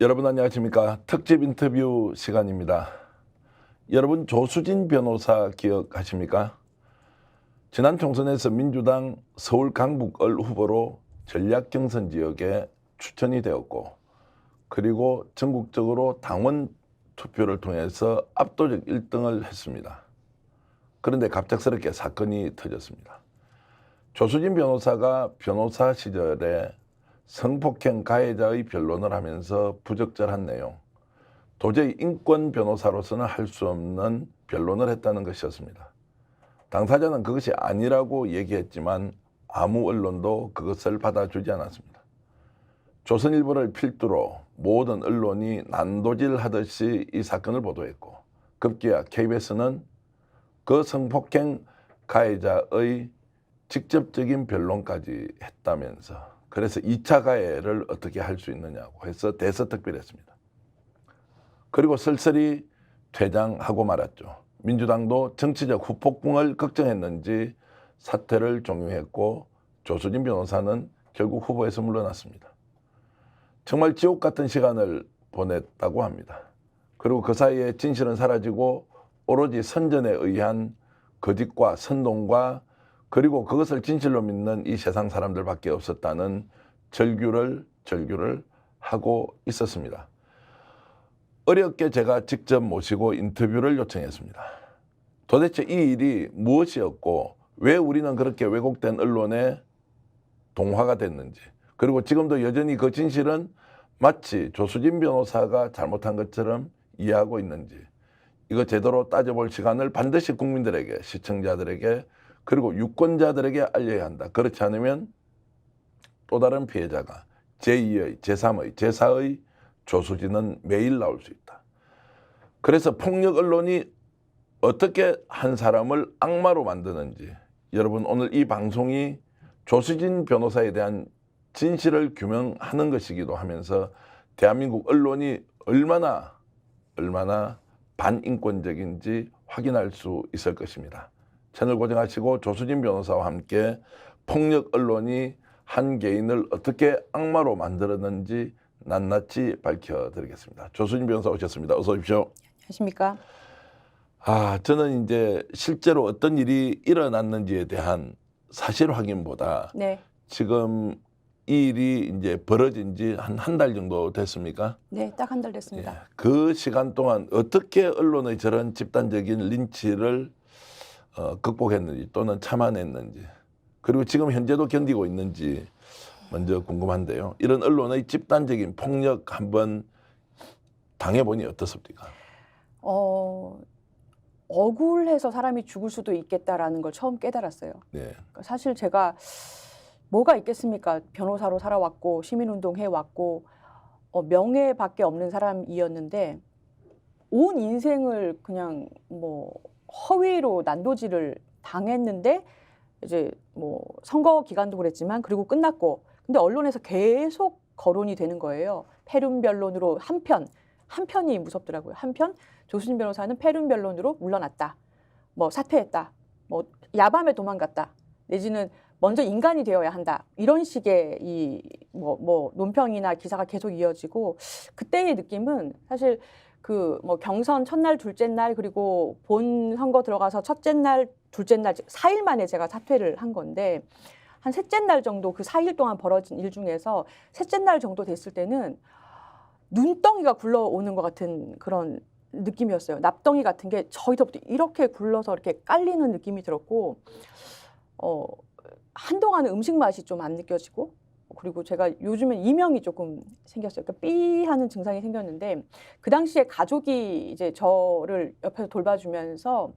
여러분 안녕하십니까? 특집 인터뷰 시간입니다. 여러분 조수진 변호사 기억하십니까? 지난 총선에서 민주당 서울 강북을 후보로 전략 경선 지역에 추천이 되었고, 그리고 전국적으로 당원 투표를 통해서 압도적 1등을 했습니다. 그런데 갑작스럽게 사건이 터졌습니다. 조수진 변호사가 변호사 시절에 성폭행 가해자의 변론을 하면서 부적절한 내용, 도저히 인권 변호사로서는 할 수 없는 변론을 했다는 것이었습니다. 당사자는 그것이 아니라고 얘기했지만 아무 언론도 그것을 받아주지 않았습니다. 조선일보를 필두로 모든 언론이 난도질하듯이 이 사건을 보도했고, 급기야 KBS는 그 성폭행 가해자의 직접적인 변론까지 했다면서, 그래서 2차 가해를 어떻게 할 수 있느냐고 해서 대서특필했습니다. 그리고 쓸쓸히 퇴장하고 말았죠. 민주당도 정치적 후폭풍을 걱정했는지 사퇴를 종용했고, 조수진 변호사는 결국 후보에서 물러났습니다. 정말 지옥 같은 시간을 보냈다고 합니다. 그리고 그 사이에 진실은 사라지고 오로지 선전에 의한 거짓과 선동과, 그리고 그것을 진실로 믿는 이 세상 사람들밖에 없었다는 절규를 하고 있었습니다. 어렵게 제가 직접 모시고 인터뷰를 요청했습니다. 도대체 이 일이 무엇이었고 왜 우리는 그렇게 왜곡된 언론에 동화가 됐는지, 그리고 지금도 여전히 그 진실은 마치 조수진 변호사가 잘못한 것처럼 이해하고 있는지, 이거 제대로 따져볼 시간을 반드시 국민들에게, 시청자들에게, 그리고 유권자들에게 알려야 한다. 그렇지 않으면 또 다른 피해자가 제2의, 제3의, 제4의 조수진은 매일 나올 수 있다. 그래서 폭력 언론이 어떻게 한 사람을 악마로 만드는지, 여러분 오늘 이 방송이 조수진 변호사에 대한 진실을 규명하는 것이기도 하면서 대한민국 언론이 얼마나 반인권적인지 확인할 수 있을 것입니다. 채널 고정하시고 조수진 변호사와 함께 폭력 언론이 한 개인을 어떻게 악마로 만들었는지 낱낱이 밝혀드리겠습니다. 조수진 변호사 오셨습니다. 어서 오십시오. 안녕하십니까? 저는 이제 실제로 어떤 일이 일어났는지에 대한 사실 확인보다 네. 지금 이 일이 이제 벌어진 지 한 달 정도 됐습니까? 네, 딱 한 달 됐습니다. 예, 그 시간 동안 어떻게 언론의 저런 집단적인 린치를 극복했는지 또는 참아냈는지, 그리고 지금 현재도 견디고 있는지 먼저 궁금한데요. 이런 언론의 집단적인 폭력 한번 당해보니 어떻습니까? 억울해서 사람이 죽을 수도 있겠다라는 걸 처음 깨달았어요. 네. 그러니까 사실 제가 뭐가 있겠습니까? 변호사로 살아왔고 시민운동 해왔고 명예밖에 없는 사람이었는데 온 인생을 그냥 뭐 허위로 난도질을 당했는데, 이제 뭐 선거 기간도 그랬지만 그리고 끝났고, 근데 언론에서 계속 거론이 되는 거예요. 패륜 변론으로 한편이 무섭더라고요. 한편 조수진 변호사는 패륜 변론으로 물러났다, 뭐 사퇴했다, 뭐 야밤에 도망갔다, 내지는 먼저 인간이 되어야 한다, 이런 식의 이 뭐 논평이나 기사가 계속 이어지고, 그때의 느낌은 사실 그 뭐 경선 첫날 둘째 날 그리고 본 선거 들어가서 첫째 날 둘째 날 4일 만에 제가 사퇴를 한 건데, 한 셋째 날 정도, 그 4일 동안 벌어진 일 중에서 셋째 날 정도 됐을 때는 눈덩이가 굴러오는 것 같은 그런 느낌이었어요. 납덩이 같은 게 저희서부터 이렇게 굴러서 이렇게 깔리는 느낌이 들었고, 한동안은 음식 맛이 좀 안 느껴지고, 그리고 제가 요즘엔 이명이 조금 생겼어요. 그러니까 삐 하는 증상이 생겼는데, 그 당시에 가족이 이제 저를 옆에서 돌봐주면서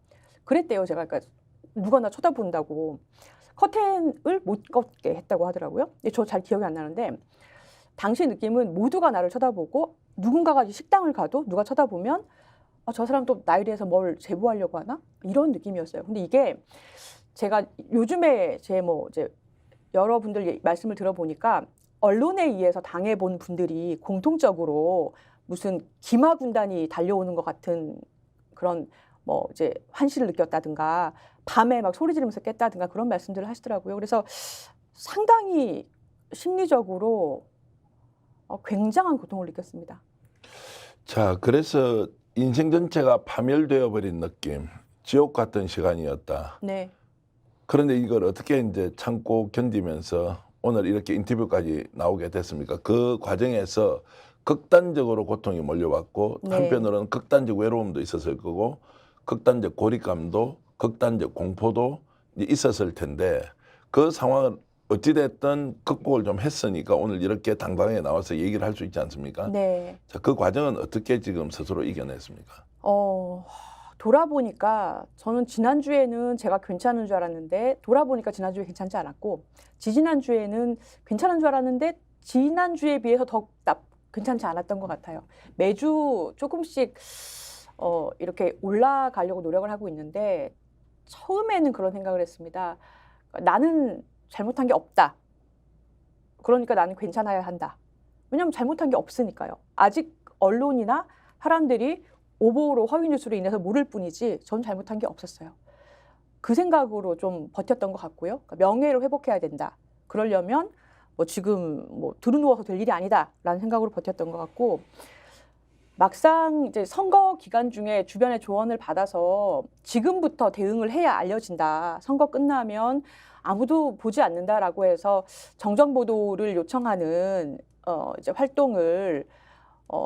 그랬대요. 제가 그러니까 누가 나 쳐다본다고 커튼을 못 걷게 했다고 하더라고요. 근데 저 잘 기억이 안 나는데, 당시 느낌은 모두가 나를 쳐다보고, 누군가가 식당을 가도 누가 쳐다보면 저 사람 또 나에 대해서 뭘 제보하려고 하나? 이런 느낌이었어요. 근데 이게 제가 요즘에 이제 여러분들 말씀을 들어보니까 언론에 의해서 당해본 분들이 공통적으로 무슨 기마 군단이 달려오는 것 같은 그런 뭐 이제 환시를 느꼈다든가, 밤에 막 소리 지르면서 깼다든가 그런 말씀들을 하시더라고요. 그래서 상당히 심리적으로 굉장한 고통을 느꼈습니다. 자, 그래서 인생 전체가 파멸되어 버린 느낌, 지옥 같은 시간이었다. 네. 그런데 이걸 어떻게 이제 참고 견디면서 오늘 이렇게 인터뷰까지 나오게 됐습니까? 그 과정에서 극단적으로 고통이 몰려왔고 네. 한편으로는 극단적 외로움도 있었을 거고 극단적 고립감도 극단적 공포도 이제 있었을 텐데 그 상황을 어찌됐든 극복을 좀 했으니까 오늘 이렇게 당당하게 나와서 얘기를 할 수 있지 않습니까? 네. 자, 그 과정은 어떻게 지금 스스로 이겨냈습니까? 돌아보니까 저는 지난주에는 제가 괜찮은 줄 알았는데 돌아보니까 지난주에 괜찮지 않았고 지지난주에는 괜찮은 줄 알았는데 지난주에 비해서 더 괜찮지 않았던 것 같아요. 매주 조금씩 이렇게 올라가려고 노력을 하고 있는데 처음에는 그런 생각을 했습니다. 나는 잘못한 게 없다. 그러니까 나는 괜찮아야 한다. 왜냐하면 잘못한 게 없으니까요. 아직 언론이나 사람들이 오보로 허위 뉴스로 인해서 모를 뿐이지 전 잘못한 게 없었어요. 그 생각으로 좀 버텼던 것 같고요. 그러니까 명예를 회복해야 된다. 그러려면 뭐 지금 뭐 두루누워서 될 일이 아니다라는 생각으로 버텼던 것 같고 막상 이제 선거 기간 중에 주변의 조언을 받아서 지금부터 대응을 해야 알려진다. 선거 끝나면 아무도 보지 않는다라고 해서 정정 보도를 요청하는 이제 활동을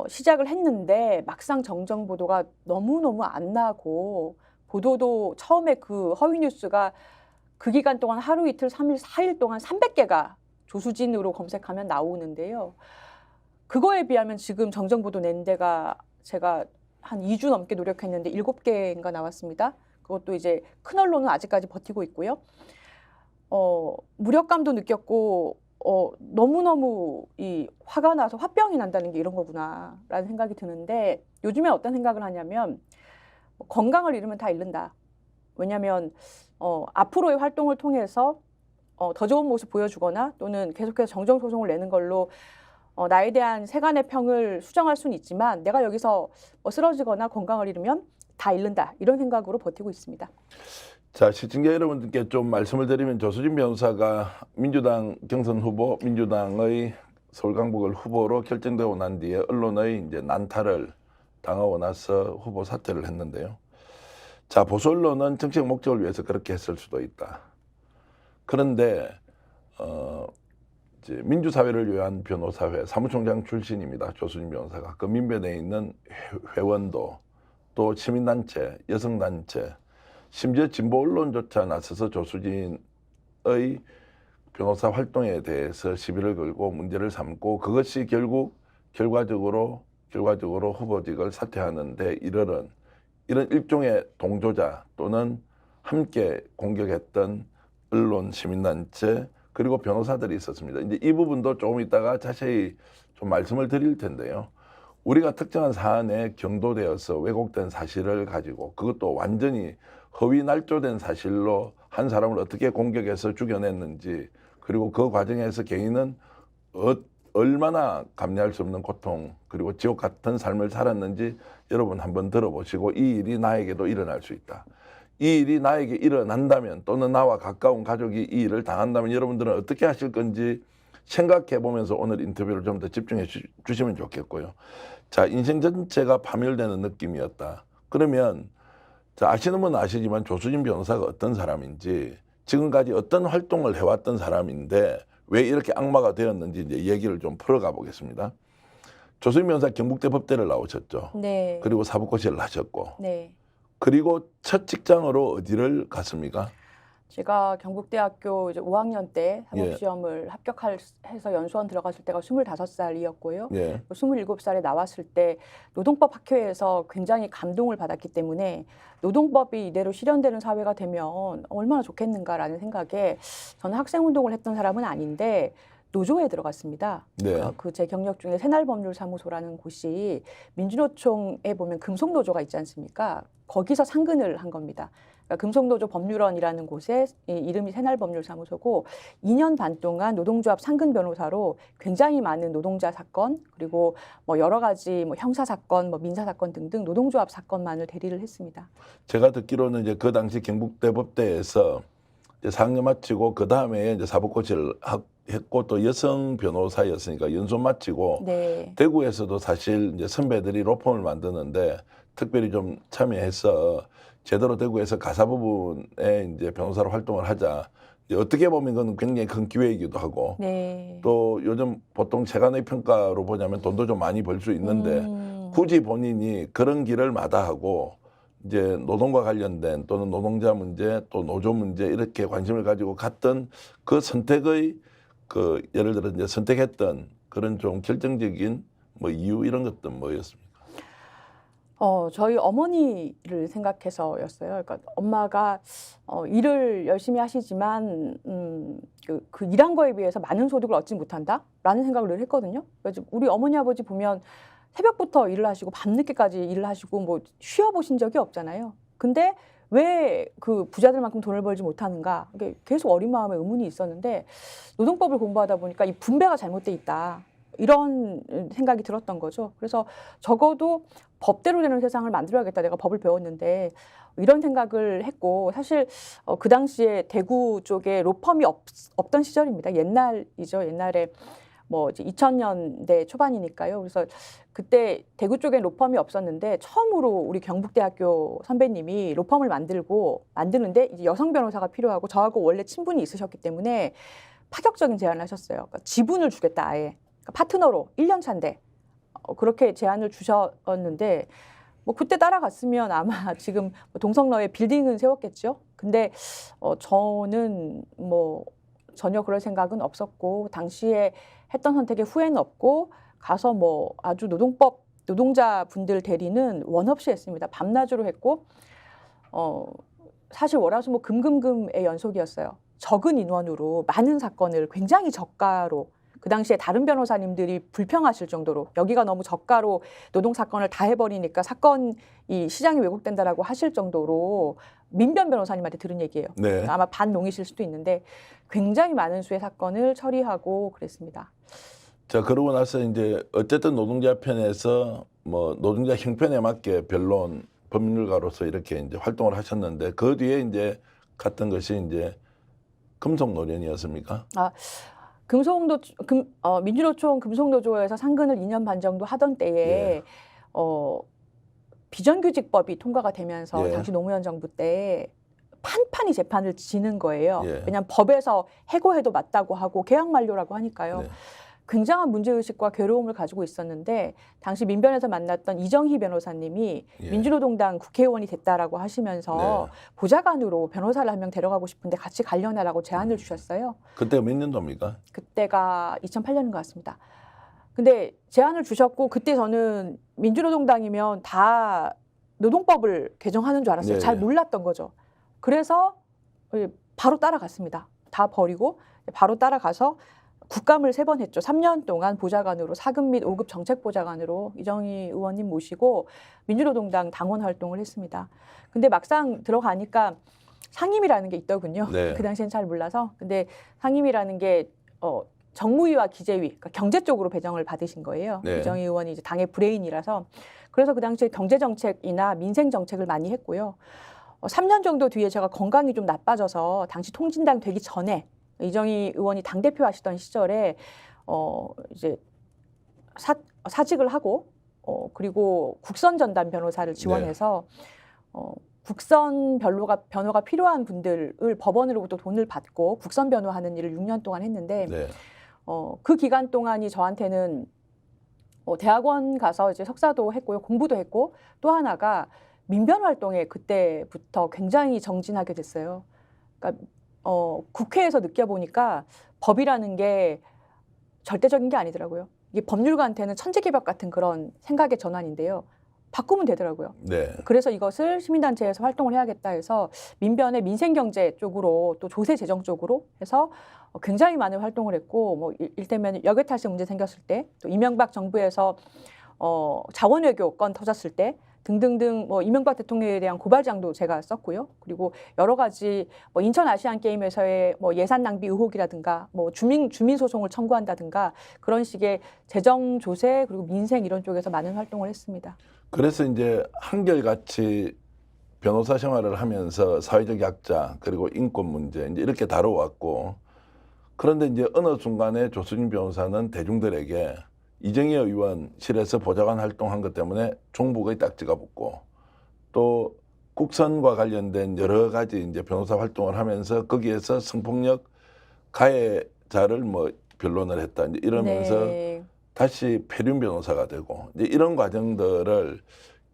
시작을 했는데 막상 정정 보도가 너무너무 안 나고 보도도 처음에 그 허위 뉴스가 그 기간 동안 하루 이틀 3일 4일 동안 300개가 조수진으로 검색하면 나오는데요. 그거에 비하면 지금 정정 보도 낸 데가 제가 한 2주 넘게 노력했는데 7개인가 나왔습니다. 그것도 이제 큰 언론은 아직까지 버티고 있고요. 무력감도 느꼈고 너무너무 이 화가 나서 화병이 난다는 게 이런 거구나라는 생각이 드는데 요즘에 어떤 생각을 하냐면 건강을 잃으면 다 잃는다. 왜냐하면 앞으로의 활동을 통해서 더 좋은 모습 보여주거나 또는 계속해서 정정 소송을 내는 걸로 나에 대한 세간의 평을 수정할 수는 있지만 내가 여기서 쓰러지거나 건강을 잃으면 다 잃는다. 이런 생각으로 버티고 있습니다. 자, 시청자 여러분들께 좀 말씀을 드리면 조수진 변호사가 민주당 경선 후보, 민주당의 서울 강북을 후보로 결정되고 난 뒤에 언론의 이제 난타를 당하고 나서 후보 사퇴를 했는데요. 자, 보수 언론은 정책 목적을 위해서 그렇게 했을 수도 있다. 그런데 이제 민주사회를 위한 변호사회 사무총장 출신입니다. 조수진 변호사가 그 민변에 있는 회원도 또 시민단체, 여성단체 심지어 진보 언론조차 나서서 조수진의 변호사 활동에 대해서 시비를 걸고 문제를 삼고 그것이 결과적으로 후보직을 사퇴하는 데 이르는 이런 일종의 동조자 또는 함께 공격했던 언론, 시민단체 그리고 변호사들이 있었습니다. 이제 이 부분도 조금 이따가 자세히 좀 말씀을 드릴 텐데요. 우리가 특정한 사안에 경도되어서 왜곡된 사실을 가지고 그것도 완전히 허위 날조된 사실로 한 사람을 어떻게 공격해서 죽여냈는지 그리고 그 과정에서 개인은 얼마나 감내할 수 없는 고통 그리고 지옥 같은 삶을 살았는지 여러분 한번 들어보시고 이 일이 나에게도 일어날 수 있다. 이 일이 나에게 일어난다면 또는 나와 가까운 가족이 이 일을 당한다면 여러분들은 어떻게 하실 건지 생각해 보면서 오늘 인터뷰를 좀 더 집중해 주시면 좋겠고요. 자, 인생 전체가 파멸되는 느낌이었다. 그러면 자, 아시는 분은 아시지만 조수진 변호사가 어떤 사람인지 지금까지 어떤 활동을 해왔던 사람인데 왜 이렇게 악마가 되었는지 이제 얘기를 좀 풀어가 보겠습니다. 조수진 변호사 경북대 법대를 나오셨죠. 네. 그리고 사법고시를 하셨고 네. 그리고 첫 직장으로 어디를 갔습니까? 제가 경북대학교 이제 5학년 때 사법시험을 합격해서 연수원 들어갔을 때가 25살이었고요. 예. 27살에 나왔을 때 노동법 학회에서 굉장히 감동을 받았기 때문에 노동법이 이대로 실현되는 사회가 되면 얼마나 좋겠는가라는 생각에 저는 학생운동을 했던 사람은 아닌데 노조에 들어갔습니다. 네. 그 제 경력 중에 새날법률사무소라는 곳이 민주노총에 보면 금속노조가 있지 않습니까? 거기서 상근을 한 겁니다. 그러니까 금속노조 법률원이라는 곳에 이름이 새날법률사무소고 2년 반 동안 노동조합 상근 변호사로 굉장히 많은 노동자 사건 그리고 뭐 여러 가지 뭐 형사 사건, 뭐 민사 사건 등등 노동조합 사건만을 대리를 했습니다. 제가 듣기로는 이제 그 당시 경북대 법대에서 이제 4학년 마치고 그 다음에 이제 사법고시를 했고 또 여성 변호사였으니까 연수 마치고 네. 대구에서도 사실 이제 선배들이 로펌을 만드는데 특별히 좀 참여해서 제대로 대구에서 가사 부분에 이제 변호사로 활동을 하자. 이제 어떻게 보면 이건 굉장히 큰 기회이기도 하고 네. 또 요즘 보통 체간의 평가로 보자면 돈도 좀 많이 벌 수 있는데 굳이 본인이 그런 길을 마다하고 이제 노동과 관련된 또는 노동자 문제 또 노조 문제 이렇게 관심을 가지고 갔던 그 선택의 그 예를 들어 이제 선택했던 그런 좀 결정적인 뭐 이유 이런 것들 뭐였습니까? 저희 어머니를 생각해서였어요. 그러니까 엄마가 일을 열심히 하시지만 그 일한 거에 비해서 많은 소득을 얻지 못한다라는 생각을 늘 했거든요. 그래서 우리 어머니 아버지 보면 새벽부터 일을 하시고 밤늦게까지 일을 하시고 뭐 쉬어보신 적이 없잖아요. 근데 왜 그 부자들만큼 돈을 벌지 못하는가? 이게 계속 어린 마음에 의문이 있었는데 노동법을 공부하다 보니까 이 분배가 잘못돼 있다. 이런 생각이 들었던 거죠. 그래서 적어도 법대로 되는 세상을 만들어야겠다. 내가 법을 배웠는데 이런 생각을 했고 사실 그 당시에 대구 쪽에 로펌이 없던 시절입니다. 옛날이죠. 옛날에 뭐 이제 2000년대 초반이니까요. 그래서 그때 대구 쪽엔 로펌이 없었는데 처음으로 우리 경북대학교 선배님이 로펌을 만드는데 이제 여성 변호사가 필요하고 저하고 원래 친분이 있으셨기 때문에 파격적인 제안을 하셨어요. 그러니까 지분을 주겠다 아예. 그러니까 파트너로 1년 차인데 그렇게 제안을 주셨는데 뭐 그때 따라갔으면 아마 지금 동성로에 빌딩은 세웠겠죠. 근데 저는 뭐 전혀 그럴 생각은 없었고 당시에 했던 선택에 후회는 없고 가서 뭐 아주 노동자분들 대리는 원 없이 했습니다. 밤낮으로 했고 사실 월화수목 금금금의 연속이었어요. 적은 인원으로 많은 사건을 굉장히 저가로 그 당시에 다른 변호사님들이 불평하실 정도로 여기가 너무 저가로 노동 사건을 다 해버리니까 사건이 시장이 왜곡된다라고 하실 정도로 민변 변호사님한테 들은 얘기예요. 네. 아마 반농이실 수도 있는데 굉장히 많은 수의 사건을 처리하고 그랬습니다. 자, 그러고 나서 이제 어쨌든 노동자 편에서 뭐 노동자 형편에 맞게 변론 법률가로서 이렇게 이제 활동을 하셨는데 그 뒤에 이제 갔던 것이 이제 금속노련이었습니까? 민주노총 금속노조에서 상근을 2년 반 정도 하던 때에 예. 비정규직법이 통과가 되면서 예. 당시 노무현 정부 때 판판이 재판을 지는 거예요. 예. 왜냐하면 법에서 해고해도 맞다고 하고 계약 만료라고 하니까요. 네. 굉장한 문제의식과 괴로움을 가지고 있었는데 당시 민변에서 만났던 이정희 변호사님이 예. 민주노동당 국회의원이 됐다라고 하시면서 네. 보좌관으로 변호사를 한 명 데려가고 싶은데 같이 가려나라고 제안을 주셨어요. 그때가 몇 년도입니까? 그때가 2008년인 것 같습니다. 근데 제안을 주셨고 그때 저는 민주노동당이면 다 노동법을 개정하는 줄 알았어요. 네, 잘 네. 몰랐던 거죠. 그래서 바로 따라갔습니다. 다 버리고 바로 따라가서 국감을 3번 했죠. 3년 동안 보좌관으로 4급 및 5급 정책보좌관으로 이정희 의원님 모시고 민주노동당 당원 활동을 했습니다. 근데 막상 들어가니까 상임이라는 게 있더군요. 네. 그 당시엔 잘 몰라서. 근데 상임이라는 게 정무위와 기재위, 그러니까 경제 쪽으로 배정을 받으신 거예요. 네. 이정희 의원이 이제 당의 브레인이라서. 그래서 그 당시에 경제 정책이나 민생 정책을 많이 했고요. 3년 정도 뒤에 제가 건강이 좀 나빠져서 당시 통진당 되기 전에 이정희 의원이 당대표 하시던 시절에 이제 사직을 하고 그리고 국선 전담 변호사를 지원해서 국선 변호가 필요한 분들을 법원으로부터 돈을 받고 국선 변호하는 일을 6년 동안 했는데 네. 그 기간 동안이 저한테는 대학원 가서 이제 석사도 했고요, 공부도 했고 또 하나가 민변 활동에 그때부터 굉장히 정진하게 됐어요. 그러니까 국회에서 느껴보니까 법이라는 게 절대적인 게 아니더라고요. 이게 법률가한테는 천재개벽 같은 그런 생각의 전환인데요. 바꾸면 되더라고요. 네. 그래서 이것을 시민단체에서 활동을 해야겠다 해서 민변의 민생경제 쪽으로 또 조세 재정 쪽으로 해서 굉장히 많은 활동을 했고 뭐 일테면 역외탈세 문제 생겼을 때 또 이명박 정부에서 자원외교 건 터졌을 때 등등등 뭐 이명박 대통령에 대한 고발장도 제가 썼고요. 그리고 여러 가지 뭐 인천 아시안 게임에서의 뭐 예산 낭비 의혹이라든가 뭐 주민 소송을 청구한다든가 그런 식의 재정 조세 그리고 민생 이런 쪽에서 많은 활동을 했습니다. 그래서 이제 한결같이 변호사 생활을 하면서 사회적 약자 그리고 인권 문제 이제 이렇게 다뤄왔고, 그런데 이제 어느 순간에 조수진 변호사는 대중들에게 이정희 의원실에서 보좌관 활동한 것 때문에 종북의 딱지가 붙고, 또 국선과 관련된 여러 가지 이제 변호사 활동을 하면서 거기에서 성폭력 가해자를 뭐 변론을 했다 이제 이러면서 네. 다시 폐륜 변호사가 되고, 이제 이런 과정들을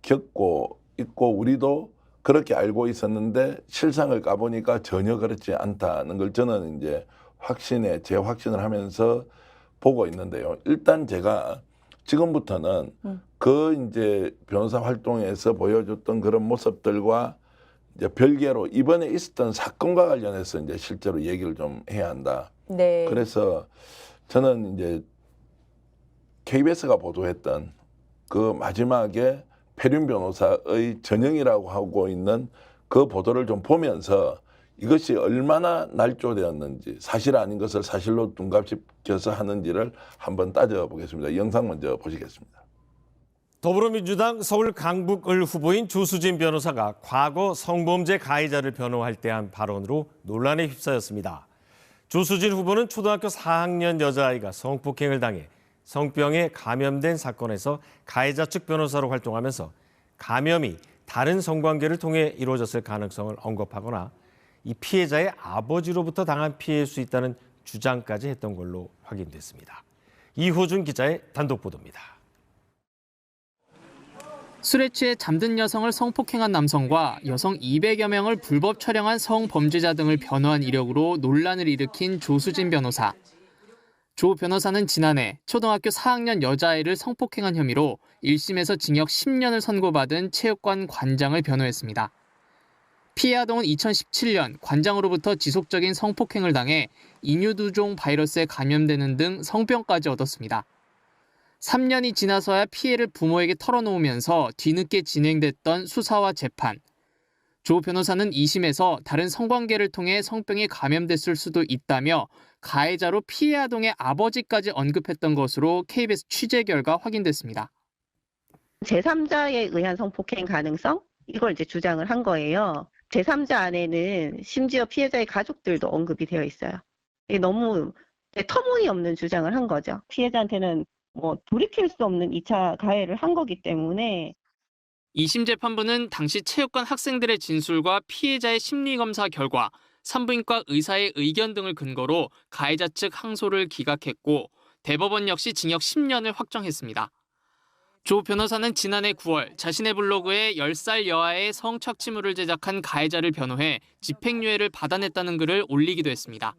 겪고 있고, 우리도 그렇게 알고 있었는데 실상을 까보니까 전혀 그렇지 않다는 걸 저는 이제 재확신을 하면서 보고 있는데요. 일단 제가 지금부터는 그 이제 변호사 활동에서 보여줬던 그런 모습들과 이제 별개로 이번에 있었던 사건과 관련해서 이제 실제로 얘기를 좀 해야 한다. 네. 그래서 저는 이제 KBS가 보도했던 그 마지막에 폐륜 변호사의 전형이라고 하고 있는 그 보도를 좀 보면서 이것이 얼마나 날조되었는지, 사실 아닌 것을 사실로 둔갑시켜서 하는지를 한번 따져보겠습니다. 영상 먼저 보시겠습니다. 더불어민주당 서울 강북을 후보인 조수진 변호사가 과거 성범죄 가해자를 변호할 때 한 발언으로 논란에 휩싸였습니다. 조수진 후보는 초등학교 4학년 여자아이가 성폭행을 당해 성병에 감염된 사건에서 가해자 측 변호사로 활동하면서 감염이 다른 성관계를 통해 이루어졌을 가능성을 언급하거나 이 피해자의 아버지로부터 당한 피해일 수 있다는 주장까지 했던 걸로 확인됐습니다. 이호준 기자의 단독 보도입니다. 술에 취해 잠든 여성을 성폭행한 남성과 여성 200여 명을 불법 촬영한 성범죄자 등을 변호한 이력으로 논란을 일으킨 조수진 변호사. 조 변호사는 지난해 초등학교 4학년 여자아이를 성폭행한 혐의로 1심에서 징역 10년을 선고받은 체육관 관장을 변호했습니다. 피해 아동은 2017년 관장으로부터 지속적인 성폭행을 당해 인유두종 바이러스에 감염되는 등 성병까지 얻었습니다. 3년이 지나서야 피해를 부모에게 털어놓으면서 뒤늦게 진행됐던 수사와 재판. 조 변호사는 2심에서 다른 성관계를 통해 성병이 감염됐을 수도 있다며 가해자로 피해 아동의 아버지까지 언급했던 것으로 KBS 취재 결과 확인됐습니다. 제3자에 의한 성폭행 가능성? 이걸 이제 주장을 한 거예요. 제3자 안에는 심지어 피해자의 가족들도 언급이 되어 있어요. 이게 너무 터무니없는 주장을 한 거죠. 피해자한테는 뭐 돌이킬 수 없는 2차 가해를 한 거기 때문에. 2심 재판부는 당시 체육관 학생들의 진술과 피해자의 심리검사 결과, 산부인과 의사의 의견 등을 근거로 가해자 측 항소를 기각했고 대법원 역시 징역 10년을 확정했습니다. 조 변호사는 지난해 9월 자신의 블로그에 10살 여아의 성착취물을 제작한 가해자를 변호해 집행유예를 받아냈다는 글을 올리기도 했습니다.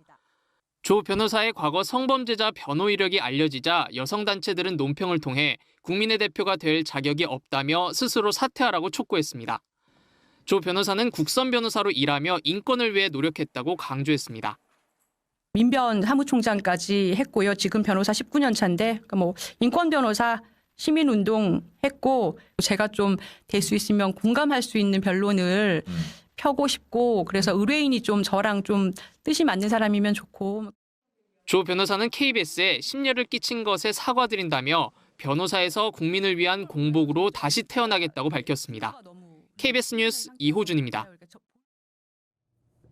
조 변호사의 과거 성범죄자 변호 이력이 알려지자 여성단체들은 논평을 통해 국민의 대표가 될 자격이 없다며 스스로 사퇴하라고 촉구했습니다. 조 변호사는 국선 변호사로 일하며 인권을 위해 노력했다고 강조했습니다. 민변 사무총장까지 했고요. 지금 변호사 19년 차인데 뭐 인권 변호사 시민운동 했고, 제가 좀 될 수 있으면 공감할 수 있는 변론을 펴고 싶고, 그래서 의뢰인이 좀 저랑 좀 뜻이 맞는 사람이면 좋고. 조 변호사는 KBS에 심려를 끼친 것에 사과드린다며 변호사에서 국민을 위한 공복으로 다시 태어나겠다고 밝혔습니다. KBS 뉴스 이호준입니다.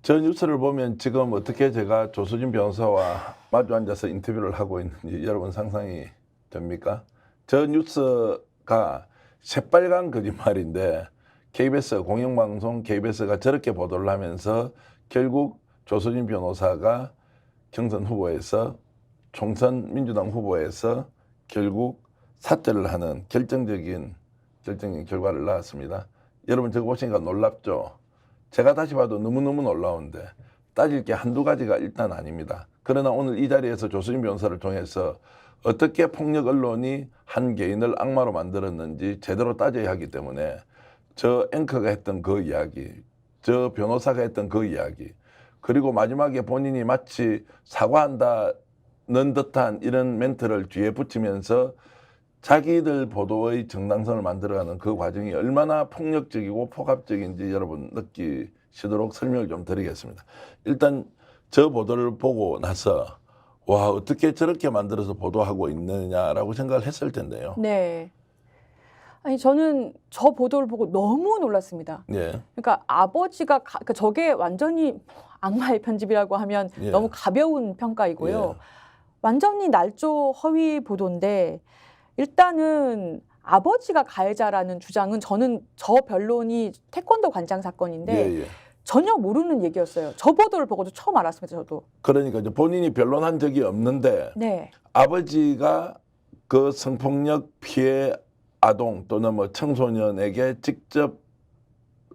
저 뉴스를 보면 지금 어떻게 제가 조수진 변호사와 마주 앉아서 인터뷰를 하고 있는지 여러분 상상이 됩니까? 저 뉴스가 새빨간 거짓말인데 KBS 공영방송 KBS가 저렇게 보도를 하면서 결국 조수진 변호사가 경선 후보에서 총선 민주당 후보에서 결국 사퇴를 하는 결정적인 결과를 낳았습니다. 여러분 저거 보시니까 놀랍죠? 제가 다시 봐도 너무너무 놀라운데 따질 게 한두 가지가 일단 아닙니다. 그러나 오늘 이 자리에서 조수진 변호사를 통해서 어떻게 폭력 언론이 한 개인을 악마로 만들었는지 제대로 따져야 하기 때문에 저 앵커가 했던 그 이야기, 저 변호사가 했던 그 이야기, 그리고 마지막에 본인이 마치 사과한다는 듯한 이런 멘트를 뒤에 붙이면서 자기들 보도의 정당성을 만들어가는 그 과정이 얼마나 폭력적이고 폭압적인지 여러분 느끼시도록 설명을 좀 드리겠습니다. 일단 저 보도를 보고 나서 와, 어떻게 저렇게 만들어서 보도하고 있느냐라고 생각을 했을 텐데요. 네. 아니 저는 저 보도를 보고 너무 놀랐습니다. 예. 그러니까 아버지가 그러니까 저게 완전히 악마의 편집이라고 하면 예. 너무 가벼운 평가이고요. 예. 완전히 날조 허위 보도인데 일단은 아버지가 가해자라는 주장은 저는 저 변론이 태권도 관장 사건인데 예, 예. 전혀 모르는 얘기였어요. 저 보도를 보고도 처음 알았습니다. 저도. 그러니까 이제 본인이 변론한 적이 없는데 네. 아버지가 그 성폭력 피해 아동 또는 뭐 청소년에게 직접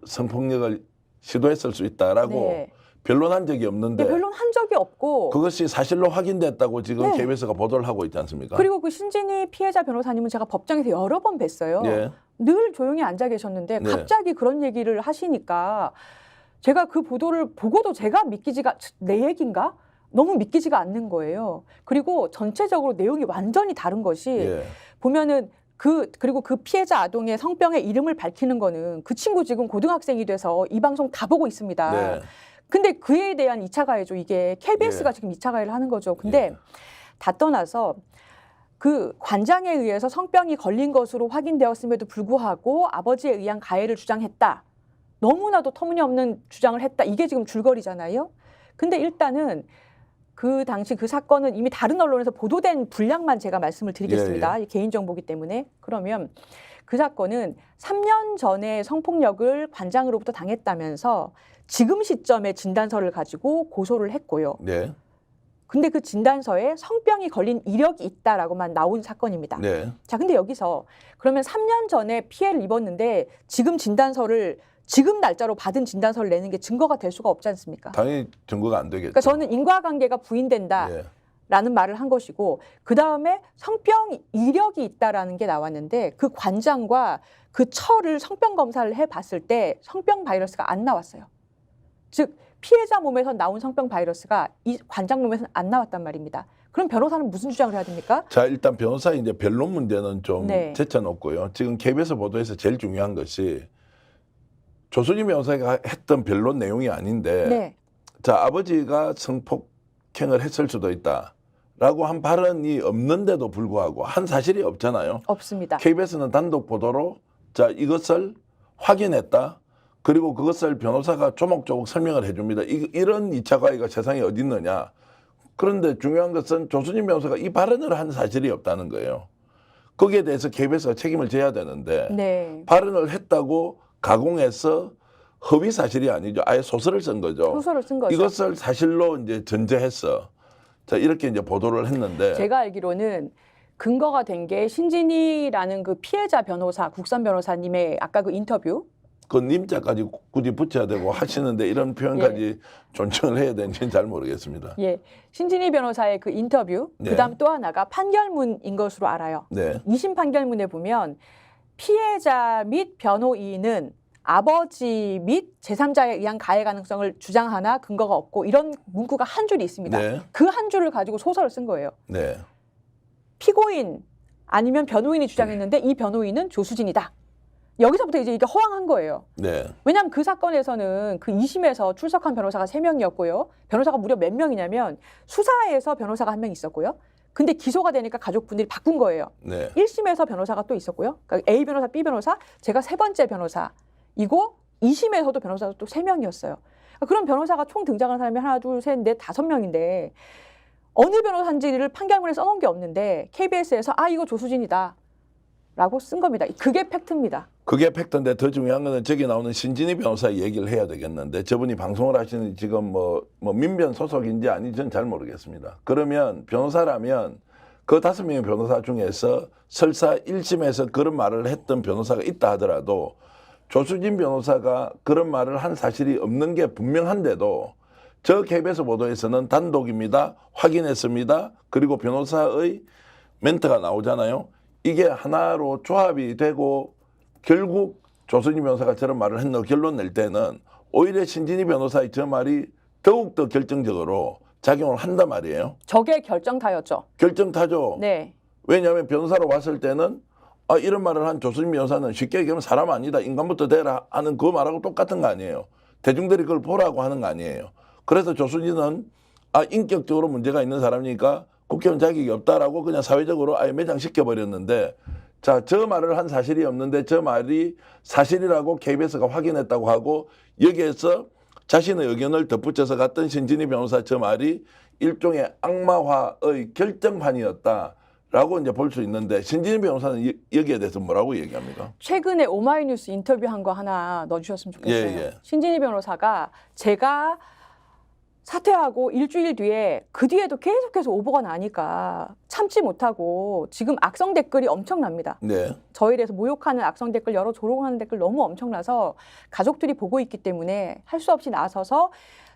성폭력을 시도했을 수 있다라고 네. 변론한 적이 없는데 네, 변론한 적이 없고 그것이 사실로 확인됐다고 지금 네. KBS가 보도를 하고 있지 않습니까? 그리고 그 신진희 피해자 변호사님은 제가 법정에서 여러 번 뵀어요. 예. 늘 조용히 앉아 계셨는데 네. 갑자기 그런 얘기를 하시니까 제가 그 보도를 보고도 제가 내 얘기인가? 너무 믿기지가 않는 거예요. 그리고 전체적으로 내용이 완전히 다른 것이 예. 보면은 그리고 그 피해자 아동의 성병의 이름을 밝히는 거는 그 친구 지금 고등학생이 돼서 이 방송 다 보고 있습니다. 네. 근데 그에 대한 2차 가해죠. 이게 KBS가 예. 지금 2차 가해를 하는 거죠. 근데 예. 다 떠나서 그 관장에 의해서 성병이 걸린 것으로 확인되었음에도 불구하고 아버지에 의한 가해를 주장했다. 너무나도 터무니없는 주장을 했다. 이게 지금 줄거리잖아요. 근데 일단은 그 당시 그 사건은 이미 다른 언론에서 보도된 분량만 제가 말씀을 드리겠습니다. 개인정보기 때문에. 그러면 그 사건은 3년 전에 성폭력을 관장으로부터 당했다면서 지금 시점에 진단서를 가지고 고소를 했고요. 네. 근데 그 진단서에 성병이 걸린 이력이 있다라고만 나온 사건입니다. 네. 자, 근데 여기서 그러면 3년 전에 피해를 입었는데 지금 날짜로 받은 진단서를 내는 게 증거가 될 수가 없지 않습니까? 당연히 증거가 안 되겠죠. 그러니까 저는 인과관계가 부인된다라는 예. 말을 한 것이고 그 다음에 성병 이력이 있다라는 게 나왔는데 그 관장과 그 처를 성병 검사를 해봤을 때 성병 바이러스가 안 나왔어요. 즉 피해자 몸에서 나온 성병 바이러스가 이 관장 몸에서는 안 나왔단 말입니다. 그럼 변호사는 무슨 주장을 해야 됩니까? 자, 일단 변호사 이제 변론 문제는 좀 네. 제쳐놓고요. 지금 KBS 보도에서 제일 중요한 것이 조수진 변호사가 했던 변론 내용이 아닌데 네. 자, 아버지가 성폭행을 했을 수도 있다라고 한 발언이 없는데도 불구하고 한 사실이 없잖아요. 없습니다. KBS는 단독 보도로 자, 이것을 확인했다. 그리고 그것을 변호사가 조목조목 설명을 해줍니다. 이런 2차 가해가 세상에 어디 있느냐. 그런데 중요한 것은 조수진 변호사가 이 발언을 한 사실이 없다는 거예요. 거기에 대해서 KBS가 책임을 져야 되는데 네. 발언을 했다고 가공해서 허위 사실이 아니죠. 아예 소설을 쓴 거죠. 소설을 쓴 거죠. 이것을 사실로 이제 전제해서 자, 이렇게 이제 보도를 했는데 제가 알기로는 근거가 된 게 신진희라는 그 피해자 변호사, 국선 변호사님의 아까 그 인터뷰. 그 님자까지 굳이 붙여야 되고 하시는데 이런 표현까지 존중을 해야 되는지는 잘 모르겠습니다. 예, 신진희 변호사의 그 인터뷰. 네. 그다음 또 하나가 판결문인 것으로 알아요. 네. 2심 판결문에 보면 피해자 및 변호인은 아버지 및 제3자에 의한 가해 가능성을 주장하나 근거가 없고 이런 문구가 한 줄이 있습니다. 네. 그 한 줄을 가지고 소설을 쓴 거예요. 네. 피고인 아니면 변호인이 주장했는데 이 변호인은 조수진이다. 여기서부터 이제 이게 허황한 거예요. 네. 왜냐하면 그 사건에서는 그 2심에서 출석한 변호사가 3명이었고요. 변호사가 무려 몇 명이냐면 수사에서 변호사가 1명 있었고요. 근데 기소가 되니까 가족분들이 바꾼 거예요. 네. 1심에서 변호사가 또 있었고요. 그러니까 A 변호사, B 변호사, 제가 세 번째 변호사이고 2심에서도 변호사가 또 3명이었어요. 그런 변호사가 총 등장한 사람이 하나, 둘, 셋, 넷, 5명인데 어느 변호사인지를 판결문에 써놓은 게 없는데 KBS에서 이거 조수진이다 라고 쓴 겁니다. 그게 팩트입니다. 그게 팩트인데 더 중요한 거는 저기 나오는 신진희 변호사 얘기를 해야 되겠는데 저분이 방송을 하시는 지금 뭐 민변 소속인지 아닌지는 잘 모르겠습니다. 그러면 변호사라면 그 5명의 변호사 중에서 설사 1심에서 그런 말을 했던 변호사가 있다 하더라도 조수진 변호사가 그런 말을 한 사실이 없는 게 분명한데도 저 KBS 보도에서는 단독입니다. 확인했습니다. 그리고 변호사의 멘트가 나오잖아요. 이게 하나로 조합이 되고 결국 조수진 변호사가 저런 말을 했노 결론 낼 때는 오히려 신진희 변호사의 저 말이 더욱더 결정적으로 작용을 한단 말이에요. 저게 결정타였죠. 결정타죠. 네. 왜냐하면 변호사로 왔을 때는 이런 말을 한 조수진 변호사는 쉽게 얘기하면 사람 아니다. 인간부터 되라 하는 그 말하고 똑같은 거 아니에요. 대중들이 그걸 보라고 하는 거 아니에요. 그래서 조수진은 인격적으로 문제가 있는 사람이니까 국회의원 자격이 없다라고 그냥 사회적으로 아예 매장시켜버렸는데 자, 저 말을 한 사실이 없는데 저 말이 사실이라고 KBS가 확인했다고 하고 여기에서 자신의 의견을 덧붙여서 갔던 신진희 변호사 저 말이 일종의 악마화의 결정판이었다라고 이제 볼 수 있는데 신진희 변호사는 여기에 대해서 뭐라고 얘기합니까? 최근에 오마이뉴스 인터뷰한 거 하나 넣어주셨으면 좋겠어요. 예. 신진희 변호사가 제가 사퇴하고 일주일 뒤에 그 뒤에도 계속해서 오보가 나니까 참지 못하고 지금 악성 댓글이 엄청납니다. 네. 저에 대해서 모욕하는 악성 댓글, 여러 조롱하는 댓글 너무 엄청나서 가족들이 보고 있기 때문에 할 수 없이 나서서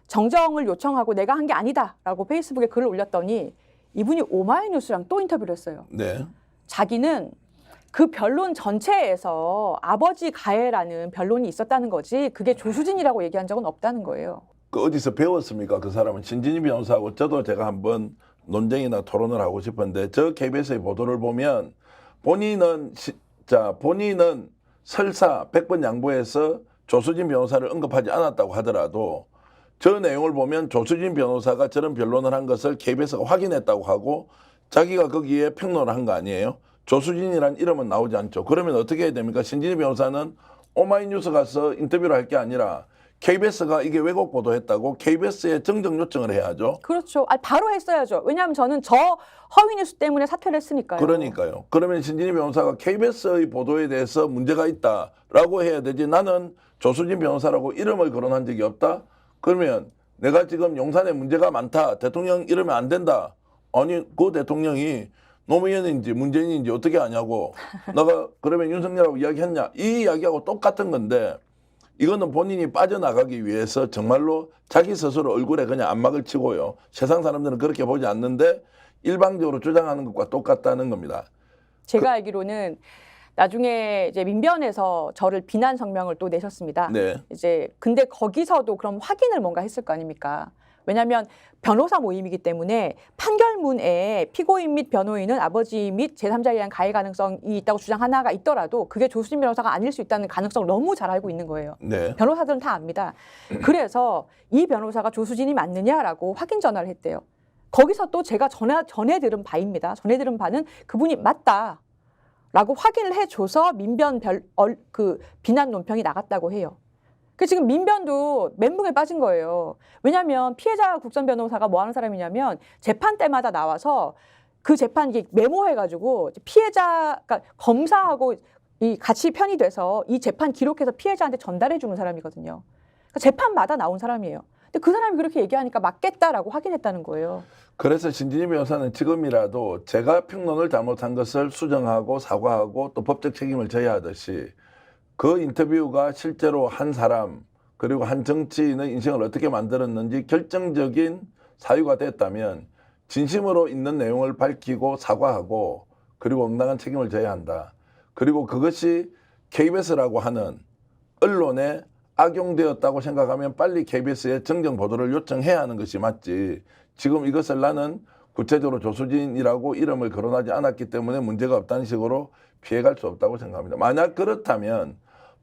정정을 요청하고 내가 한 게 아니다라고 페이스북에 글을 올렸더니 이분이 오마이뉴스랑 또 인터뷰를 했어요. 네. 자기는 그 변론 전체에서 아버지 가해라는 변론이 있었다는 거지 그게 조수진이라고 얘기한 적은 없다는 거예요. 그 어디서 배웠습니까? 그 사람은 신진희 변호사하고 저도 제가 한번 논쟁이나 토론을 하고 싶은데 저 KBS의 보도를 보면 본인은 설사 100번 양보해서 조수진 변호사를 언급하지 않았다고 하더라도 저 내용을 보면 조수진 변호사가 저런 변론을 한 것을 KBS가 확인했다고 하고 자기가 거기에 평론을 한 거 아니에요? 조수진이란 이름은 나오지 않죠. 그러면 어떻게 해야 됩니까? 신진희 변호사는 오마이뉴스 가서 인터뷰를 할 게 아니라 KBS가 이게 왜곡 보도했다고 KBS에 정정 요청을 해야죠. 그렇죠. 바로 했어야죠. 왜냐하면 저는 저 허위 뉴스 때문에 사퇴를 했으니까요. 그러니까요. 그러면 신진희 변호사가 KBS의 보도에 대해서 문제가 있다라고 해야 되지. 나는 조수진 변호사라고 이름을 거론한 적이 없다. 그러면 내가 지금 용산에 문제가 많다. 대통령 이러면 안 된다. 아니 그 대통령이 노무현인지 문재인인지 어떻게 아냐고. 내가 그러면 윤석열하고 이야기했냐. 이 이야기하고 똑같은 건데 이거는 본인이 빠져나가기 위해서 정말로 자기 스스로 얼굴에 그냥 안막을 치고요. 세상 사람들은 그렇게 보지 않는데 일방적으로 주장하는 것과 똑같다는 겁니다. 제가 알기로는 나중에 이제 민변에서 저를 비난 성명을 또 내셨습니다. 네. 이제 근데 거기서도 그럼 확인을 뭔가 했을 거 아닙니까? 왜냐하면 변호사 모임이기 때문에 판결문에 피고인 및 변호인은 아버지 및 제3자에 대한 가해 가능성이 있다고 주장 하나가 있더라도 그게 조수진 변호사가 아닐 수 있다는 가능성을 너무 잘 알고 있는 거예요. 네. 변호사들은 다 압니다. 그래서 이 변호사가 조수진이 맞느냐라고 확인 전화를 했대요. 거기서 또 제가 전해 들은 바입니다. 전해 들은 바는 그분이 맞다라고 확인을 해줘서 민변 그 비난 논평이 나갔다고 해요. 그 지금 민변도 멘붕에 빠진 거예요. 왜냐하면 피해자 국선 변호사가 뭐 하는 사람이냐면 재판 때마다 나와서 그 재판 이게 메모해가지고 피해자, 그러니까 검사하고 이 같이 편이 돼서 이 재판 기록해서 피해자한테 전달해 주는 사람이거든요. 그러니까 재판마다 나온 사람이에요. 근데 그 사람이 그렇게 얘기하니까 맞겠다라고 확인했다는 거예요. 그래서 신진희 변호사는 지금이라도 제가 평론을 잘못한 것을 수정하고 사과하고 또 법적 책임을 져야 하듯이 그 인터뷰가 실제로 한 사람 그리고 한 정치인의 인생을 어떻게 만들었는지 결정적인 사유가 됐다면 진심으로 있는 내용을 밝히고 사과하고 그리고 응당한 책임을 져야 한다. 그리고 그것이 KBS라고 하는 언론에 악용되었다고 생각하면 빨리 KBS에 정정 보도를 요청해야 하는 것이 맞지. 지금 이것을 나는 구체적으로 조수진이라고 이름을 거론하지 않았기 때문에 문제가 없다는 식으로 피해갈 수 없다고 생각합니다. 만약 그렇다면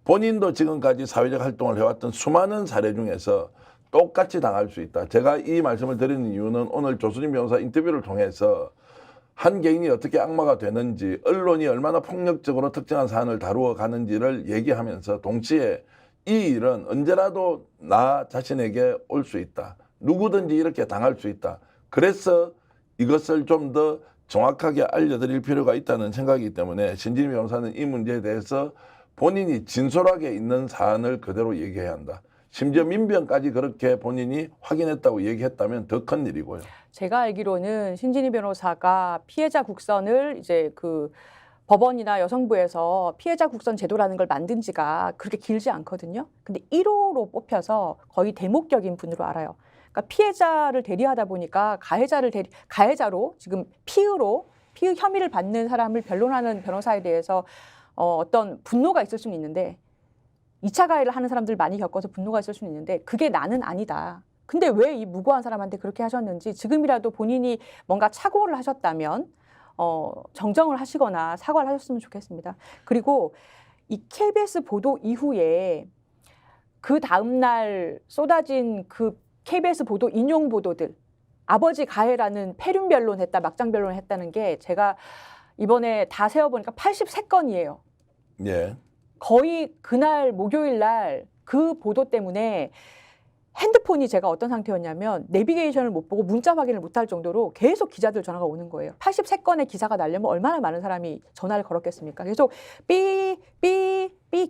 본인도 지금까지 사회적 활동을 해왔던 수많은 사례 중에서 똑같이 당할 수 있다. 제가 이 말씀을 드리는 이유는 오늘 조수진 변호사 인터뷰를 통해서 한 개인이 어떻게 악마가 되는지 언론이 얼마나 폭력적으로 특정한 사안을 다루어 가는지를 얘기하면서 동시에 이 일은 언제라도 나 자신에게 올 수 있다. 누구든지 이렇게 당할 수 있다. 그래서 이것을 좀 더 정확하게 알려드릴 필요가 있다는 생각이기 때문에 신진희 변호사는 이 문제에 대해서 본인이 진솔하게 있는 사안을 그대로 얘기해야 한다. 심지어 민변까지 그렇게 본인이 확인했다고 얘기했다면 더 큰 일이고요. 제가 알기로는 신진희 변호사가 피해자 국선을 이제 그 법원이나 여성부에서 피해자 국선 제도라는 걸 만든 지가 그렇게 길지 않거든요. 근데 1호로 뽑혀서 거의 대목격인 분으로 알아요. 그러니까 피해자를 대리하다 보니까 가해자로 지금 피의 혐의를 받는 사람을 변론하는 변호사에 대해서 어떤 분노가 있을 수는 있는데 2차 가해를 하는 사람들 많이 겪어서 분노가 있을 수는 있는데 그게 나는 아니다. 근데 왜 이 무고한 사람한테 그렇게 하셨는지 지금이라도 본인이 뭔가 착오를 하셨다면 정정을 하시거나 사과를 하셨으면 좋겠습니다. 그리고 이 KBS 보도 이후에 그 다음 날 쏟아진 그 KBS 보도 인용 보도들 아버지 가해라는 폐륜 변론했다 막장 변론했다는 게 제가 이번에 다 세어보니까 83건이에요. 예. 거의 그날 목요일 날 그 보도 때문에 핸드폰이 제가 어떤 상태였냐면 내비게이션을 못 보고 문자 확인을 못할 정도로 계속 기자들 전화가 오는 거예요. 83건의 기사가 나려면 얼마나 많은 사람이 전화를 걸었겠습니까? 계속 삐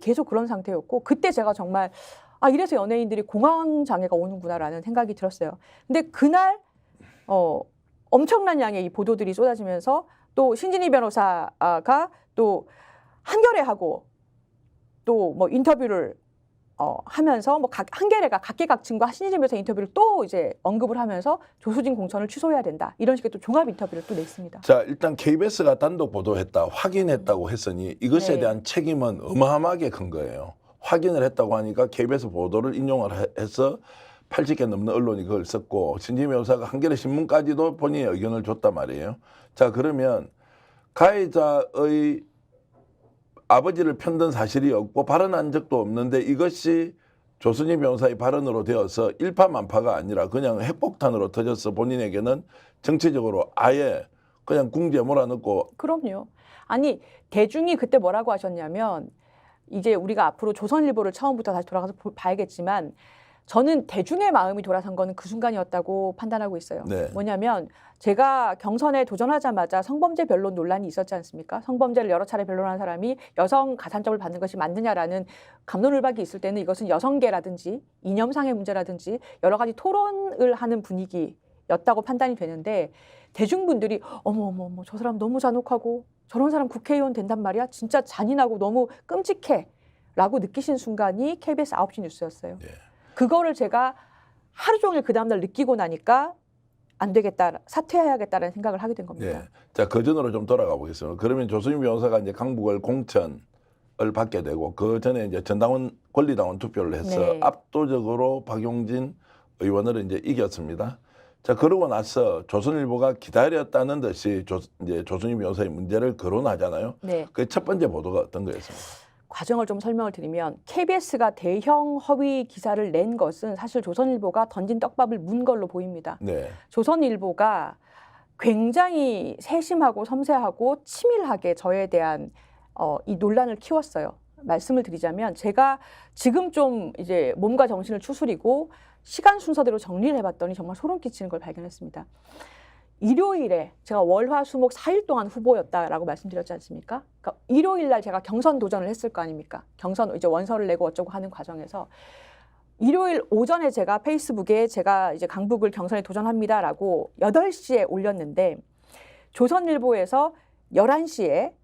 계속 그런 상태였고 그때 제가 정말 아 이래서 연예인들이 공황 장애가 오는구나라는 생각이 들었어요. 근데 그날 엄청난 양의 이 보도들이 쏟아지면서 또 신진희 변호사가 또 한겨레 하고 또 뭐 인터뷰를 하면서 뭐 한겨레가 각계각층과 신진희 변호사 인터뷰를 또 이제 언급을 하면서 조수진 공천을 취소해야 된다 이런 식의 또 종합 인터뷰를 또 냈습니다. 자, 일단 KBS가 단독 보도했다, 확인했다고 했으니 이것에 네. 대한 책임은 어마어마하게 큰 거예요. 확인을 했다고 하니까 KBS 보도를 인용을 해서 80개 넘는 언론이 그걸 썼고 신진희 변호사가 한겨레 신문까지도 본인의 의견을 줬단 말이에요. 자, 그러면 가해자의 아버지를 편든 사실이 없고 발언한 적도 없는데 이것이 조순희 변호사의 발언으로 되어서 일파만파가 아니라 그냥 핵폭탄으로 터져서 본인에게는 정치적으로 아예 그냥 궁지에 몰아넣고. 그럼요. 아니 대중이 그때 뭐라고 하셨냐면 이제 우리가 앞으로 조선일보를 처음부터 다시 돌아가서 봐야겠지만 저는 대중의 마음이 돌아선 거는 그 순간이었다고 판단하고 있어요. 네. 뭐냐면 제가 경선에 도전하자마자 성범죄 변론 논란이 있었지 않습니까? 성범죄를 여러 차례 변론한 사람이 여성 가산점을 받는 것이 맞느냐라는 갑론을박이 있을 때는 이것은 여성계라든지 이념상의 문제라든지 여러 가지 토론을 하는 분위기였다고 판단이 되는데 대중분들이 어머 저 사람 너무 잔혹하고 저런 사람 국회의원 된단 말이야? 진짜 잔인하고 너무 끔찍해 라고 느끼신 순간이 KBS 9시 뉴스였어요. 네. 그거를 제가 하루 종일 그 다음날 느끼고 나니까 안 되겠다, 사퇴해야겠다는 생각을 하게 된 겁니다. 네. 자, 그 전으로 좀 돌아가 보겠습니다. 그러면 조순희 변호사가 이제 강북을 공천을 받게 되고 그 전에 이제 전당원 권리당원 투표를 해서 네. 압도적으로 박용진 의원을 이제 이겼습니다. 자, 그러고 나서 조선일보가 기다렸다는 듯이 이제 조순희 변호사의 문제를 거론하잖아요. 네. 그 첫 번째 보도가 어떤 거였습니까? 과정을 좀 설명을 드리면 KBS가 대형 허위 기사를 낸 것은 사실 조선일보가 던진 떡밥을 문 걸로 보입니다. 네. 조선일보가 굉장히 세심하고 섬세하고 치밀하게 저에 대한 이 논란을 키웠어요. 말씀을 드리자면 제가 지금 좀 이제 몸과 정신을 추스리고 시간 순서대로 정리를 해봤더니 정말 소름 끼치는 걸 발견했습니다. 일요일에 제가 월화수목 4일 동안 후보였다라고 말씀드렸지 않습니까? 그러니까 일요일 날 제가 경선 도전을 했을 거 아닙니까? 경선 이제 원서를 내고 어쩌고 하는 과정에서 일요일 오전에 제가 페이스북에 제가 이제 강북을 경선에 도전합니다라고 8시에 올렸는데 조선일보에서 11시에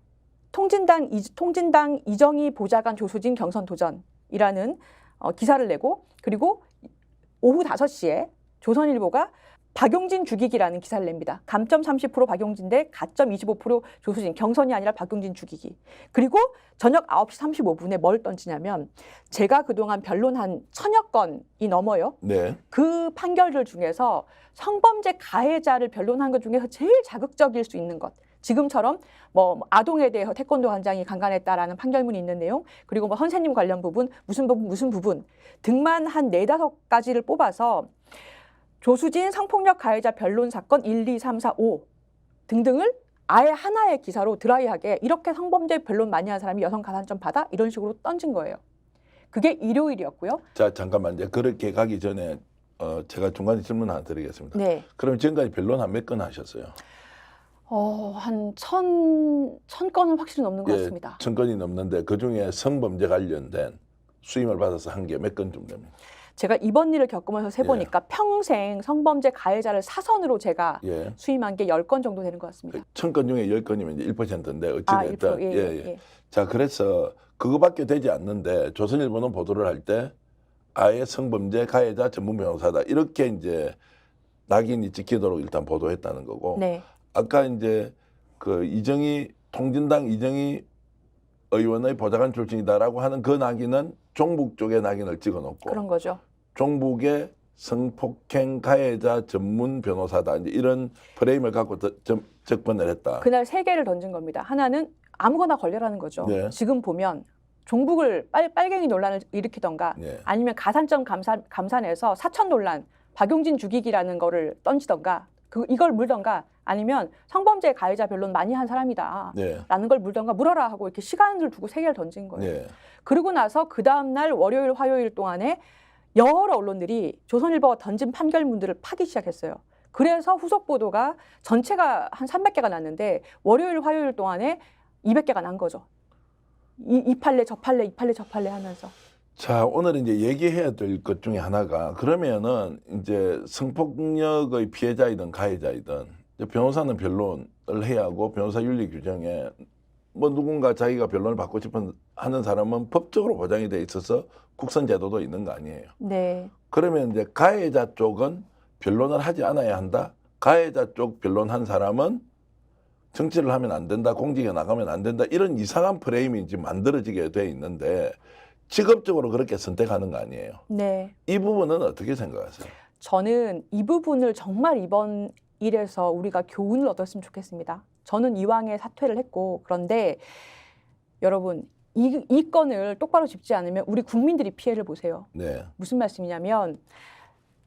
통진당 이정희 보좌관 조수진 경선 도전이라는 기사를 내고 그리고 오후 5시에 조선일보가 박용진 죽이기라는 기사를 냅니다. 감점 30% 박용진 대 가점 25% 조수진. 경선이 아니라 박용진 죽이기. 그리고 저녁 9시 35분에 뭘 던지냐면 제가 그동안 변론한 1000여 건이 넘어요. 네. 그 판결들 중에서 성범죄 가해자를 변론한 것 중에서 제일 자극적일 수 있는 것. 지금처럼 뭐 아동에 대해서 태권도 관장이 강간했다라는 판결문이 있는 내용, 그리고 뭐 선생님 관련 부분, 무슨 부분 등만 한 4-5가지를 뽑아서 조수진 성폭력 가해자 변론 사건 1, 2, 3, 4, 5 등등을 아예 하나의 기사로 드라이하게 이렇게 성범죄 변론 많이 한 사람이 여성 가산점 받아? 이런 식으로 던진 거예요. 그게 일요일이었고요. 자, 잠깐만 이제 그렇게 가기 전에 제가 중간에 질문 하나 드리겠습니다. 네. 그럼 지금까지 변론 한 몇 건 하셨어요? 한 1000건은 확실히 넘는 것 예, 같습니다. 1000건이 넘는데 그중에 성범죄 관련된 수임을 받아서 한 게 몇 건 좀 됩니까? 제가 이번 일을 겪으면서 세보니까 평생 성범죄 가해자를 사선으로 제가 예. 수임한 게 10건 정도 되는 것 같습니다. 1000건 중에 10건이면 이제 1%인데 아, 어찌됐든 1%, 예. 자, 그래서 그거밖에 되지 않는데 조선일보는 보도를 할 때 아예 성범죄 가해자 전문 변호사다 이렇게 이제 낙인이 찍히도록 일단 보도했다는 거고. 네. 아까 이제 그 통진당 이정희 의원의 보좌관 출신이다라고 하는 그 낙인은 종북 쪽의 낙인을 찍어놓고 그런 거죠. 종북의 성폭행 가해자 전문 변호사다 이제 이런 프레임을 갖고 접근을 했다. 그날 3개를 던진 겁니다. 하나는 아무거나 걸려라는 거죠. 네. 지금 보면 종북을 빨갱이 논란을 일으키던가 네. 아니면 가산점 감산해서 사천 논란, 박용진 죽이기라는 거를 던지던가 이걸 물던가 아니면 성범죄 가해자 변론 많이 한 사람이다. 네. 라는 걸 물던가 물어라 하고 이렇게 시간을 두고 3개를 던진 거예요. 네. 그러고 나서 그 다음날 월요일, 화요일 동안에 여러 언론들이 조선일보가 던진 판결문들을 파기 시작했어요. 그래서 후속 보도가 전체가 한 300개가 났는데 월요일, 화요일 동안에 200개가 난 거죠. 이 판례, 저 판례, 이 판례, 저 판례 하면서. 자, 오늘 이제 얘기해야 될 것 중에 하나가 그러면은 이제 성폭력의 피해자이든 가해자이든 이제 변호사는 변론을 해야 하고 변호사 윤리 규정에 뭐 누군가 자기가 변론을 받고 싶은 하는 사람은 법적으로 보장이 돼 있어서 국선 제도도 있는 거 아니에요. 네. 그러면 이제 가해자 쪽은 변론을 하지 않아야 한다. 가해자 쪽 변론한 사람은 정치를 하면 안 된다. 공직에 나가면 안 된다. 이런 이상한 프레임이 지금 만들어지게 돼 있는데 직업적으로 그렇게 선택하는 거 아니에요. 네. 이 부분은 어떻게 생각하세요? 저는 이 부분을 정말 이번 일에서 우리가 교훈을 얻었으면 좋겠습니다. 저는 이왕에 사퇴를 했고 그런데 여러분 이 건을 똑바로 짚지 않으면 우리 국민들이 피해를 보세요. 네. 무슨 말씀이냐면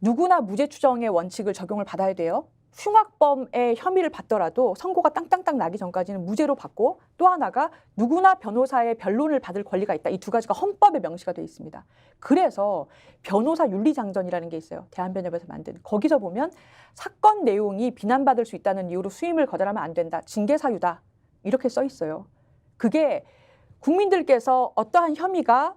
누구나 무죄 추정의 원칙을 적용을 받아야 돼요. 흉악범의 혐의를 받더라도 선고가 땅땅땅 나기 전까지는 무죄로 받고 또 하나가 누구나 변호사의 변론을 받을 권리가 있다. 이 두 가지가 헌법에 명시가 되어 있습니다. 그래서 변호사 윤리장전이라는 게 있어요. 대한변협에서 만든. 거기서 보면 사건 내용이 비난받을 수 있다는 이유로 수임을 거절하면 안 된다. 징계 사유다. 이렇게 써 있어요. 그게 국민들께서 어떠한 혐의가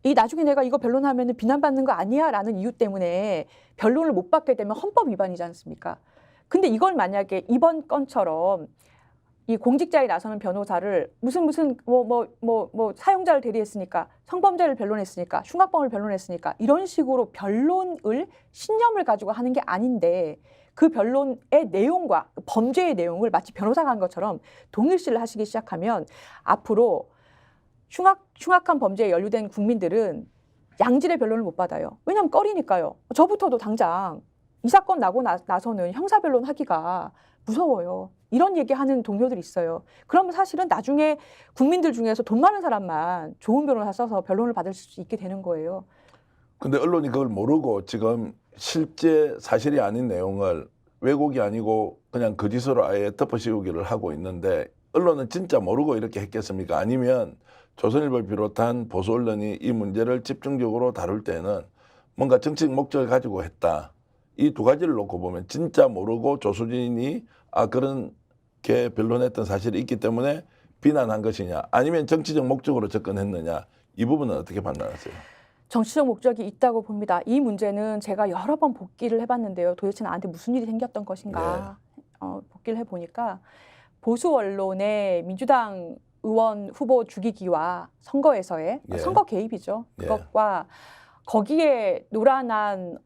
이 나중에 내가 이거 변론하면 비난받는 거 아니야? 라는 이유 때문에 변론을 못 받게 되면 헌법 위반이지 않습니까? 근데 이걸 만약에 이번 건처럼 이 공직자에 나서는 변호사를 무슨 사용자를 대리했으니까 성범죄를 변론했으니까 흉악범을 변론했으니까 이런 식으로 변론을 신념을 가지고 하는 게 아닌데 그 변론의 내용과 범죄의 내용을 마치 변호사가 한 것처럼 동일시를 하시기 시작하면 앞으로 흉악한 범죄에 연루된 국민들은 양질의 변론을 못 받아요. 왜냐하면 꺼리니까요. 저부터도 당장 이 사건 나고 나서는 형사변론 하기가 무서워요. 이런 얘기하는 동료들이 있어요. 그러면 사실은 나중에 국민들 중에서 돈 많은 사람만 좋은 변호사 써서 변론을 받을 수 있게 되는 거예요. 근데 언론이 그걸 모르고 지금 실제 사실이 아닌 내용을 왜곡이 아니고 그냥 거짓으로 아예 덮어씌우기를 하고 있는데 언론은 진짜 모르고 이렇게 했겠습니까? 아니면 조선일보를 비롯한 보수 언론이 이 문제를 집중적으로 다룰 때는 뭔가 정치적 목적을 가지고 했다. 이 두 가지를 놓고 보면 진짜 모르고 조수진이 그렇게 변론했던 사실이 있기 때문에 비난한 것이냐 아니면 정치적 목적으로 접근했느냐 이 부분은 어떻게 판단하세요? 정치적 목적이 있다고 봅니다. 이 문제는 제가 여러 번 복기를 해봤는데요. 도대체 나한테 무슨 일이 생겼던 것인가 복기를 해보니까 보수 언론의 민주당 의원 후보 죽이기와 선거에서의 예. 선거 개입이죠. 예. 그것과 거기에 노란한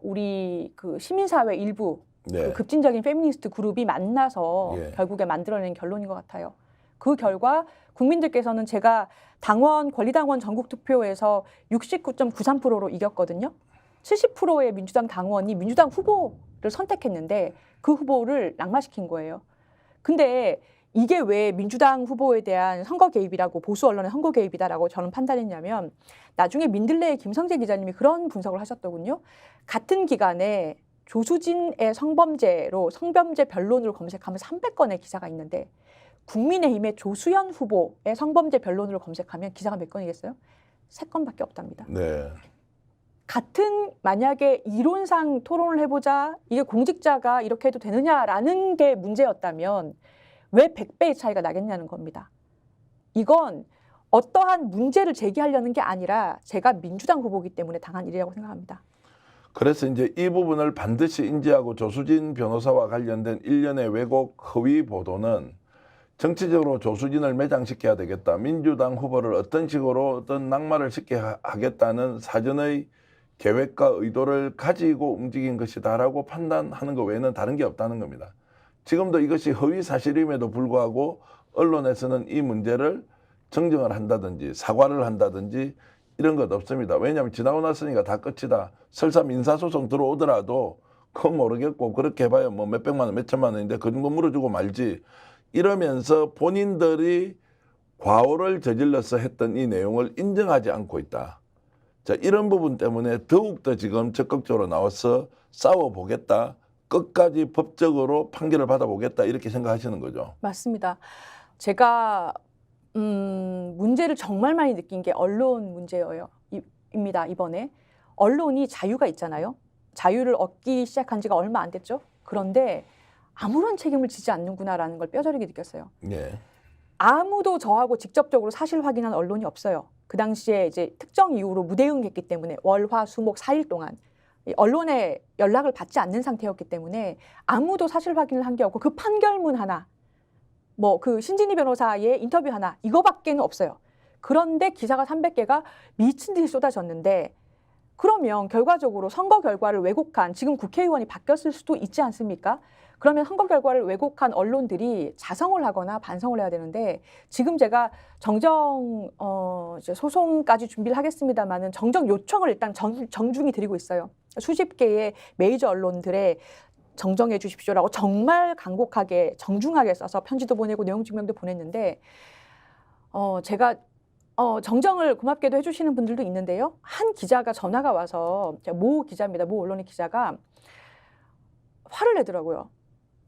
우리 그 시민사회 일부 네. 그 급진적인 페미니스트 그룹이 만나서 예. 결국에 만들어낸 결론인 것 같아요. 그 결과 국민들께서는 제가 당원 권리당원 전국 투표에서 69.93%로 이겼거든요. 70%의 민주당 당원이 민주당 후보를 선택했는데 그 후보를 낙마시킨 거예요. 근데 이게 왜 민주당 후보에 대한 선거 개입이라고 보수 언론의 선거 개입이다라고 저는 판단했냐면 나중에 민들레의 김성재 기자님이 그런 분석을 하셨더군요. 같은 기간에 조수진의 성범죄 변론으로 검색하면 300건의 기사가 있는데 국민의힘의 조수연 후보의 성범죄 변론으로 검색하면 기사가 몇 건이겠어요? 3건밖에 없답니다. 네. 같은 만약에 이론상 토론을 해보자 이게 공직자가 이렇게 해도 되느냐라는 게 문제였다면 왜 100배의 차이가 나겠냐는 겁니다. 이건 어떠한 문제를 제기하려는 게 아니라 제가 민주당 후보이기 때문에 당한 일이라고 생각합니다. 그래서 이제 이 부분을 반드시 인지하고 조수진 변호사와 관련된 일련의 왜곡 허위 보도는 정치적으로 조수진을 매장시켜야 되겠다. 민주당 후보를 어떤 식으로 어떤 낙마를 시켜 하겠다는 사전의 계획과 의도를 가지고 움직인 것이다라고 판단하는 것 외에는 다른 게 없다는 겁니다. 지금도 이것이 허위 사실임에도 불구하고 언론에서는 이 문제를 정정을 한다든지 사과를 한다든지 이런 것 없습니다. 왜냐하면 지나고 났으니까 다 끝이다. 설사 민사소송 들어오더라도 그건 모르겠고 그렇게 해봐야 뭐 몇백만 원, 몇천만 원인데 그 정도 물어주고 말지 이러면서 본인들이 과오를 저질러서 했던 이 내용을 인정하지 않고 있다. 자, 이런 부분 때문에 더욱더 지금 적극적으로 나와서 싸워보겠다. 끝까지 법적으로 판결을 받아보겠다 이렇게 생각하시는 거죠. 맞습니다. 제가 문제를 정말 많이 느낀 게 언론 문제입니다. 이번에 언론이 자유가 있잖아요. 자유를 얻기 시작한 지가 얼마 안 됐죠. 그런데 아무런 책임을 지지 않는구나라는 걸 뼈저리게 느꼈어요. 예. 아무도 저하고 직접적으로 사실 확인한 언론이 없어요. 그 당시에 이제 특정 이유로 무대응했기 때문에 월, 화, 수, 목 4일 동안 이 언론에 연락을 받지 않는 상태였기 때문에 아무도 사실 확인을 한 게 없고 그 판결문 하나, 뭐 그 신진희 변호사의 인터뷰 하나 이거밖에는 없어요. 그런데 기사가 300개가 미친 듯이 쏟아졌는데 그러면 결과적으로 선거 결과를 왜곡한 지금 국회의원이 바뀌었을 수도 있지 않습니까? 그러면 선거 결과를 왜곡한 언론들이 자성을 하거나 반성을 해야 되는데 지금 제가 정정 이제 소송까지 준비를 하겠습니다마는 정정 요청을 일단 정중히 드리고 있어요. 수십 개의 메이저 언론들의 정정해 주십시오라고 정말 간곡하게 정중하게 써서 편지도 보내고 내용 증명도 보냈는데 제가 정정을 고맙게도 해주시는 분들도 있는데요. 한 기자가 전화가 와서 모 기자입니다. 모 언론의 기자가 화를 내더라고요.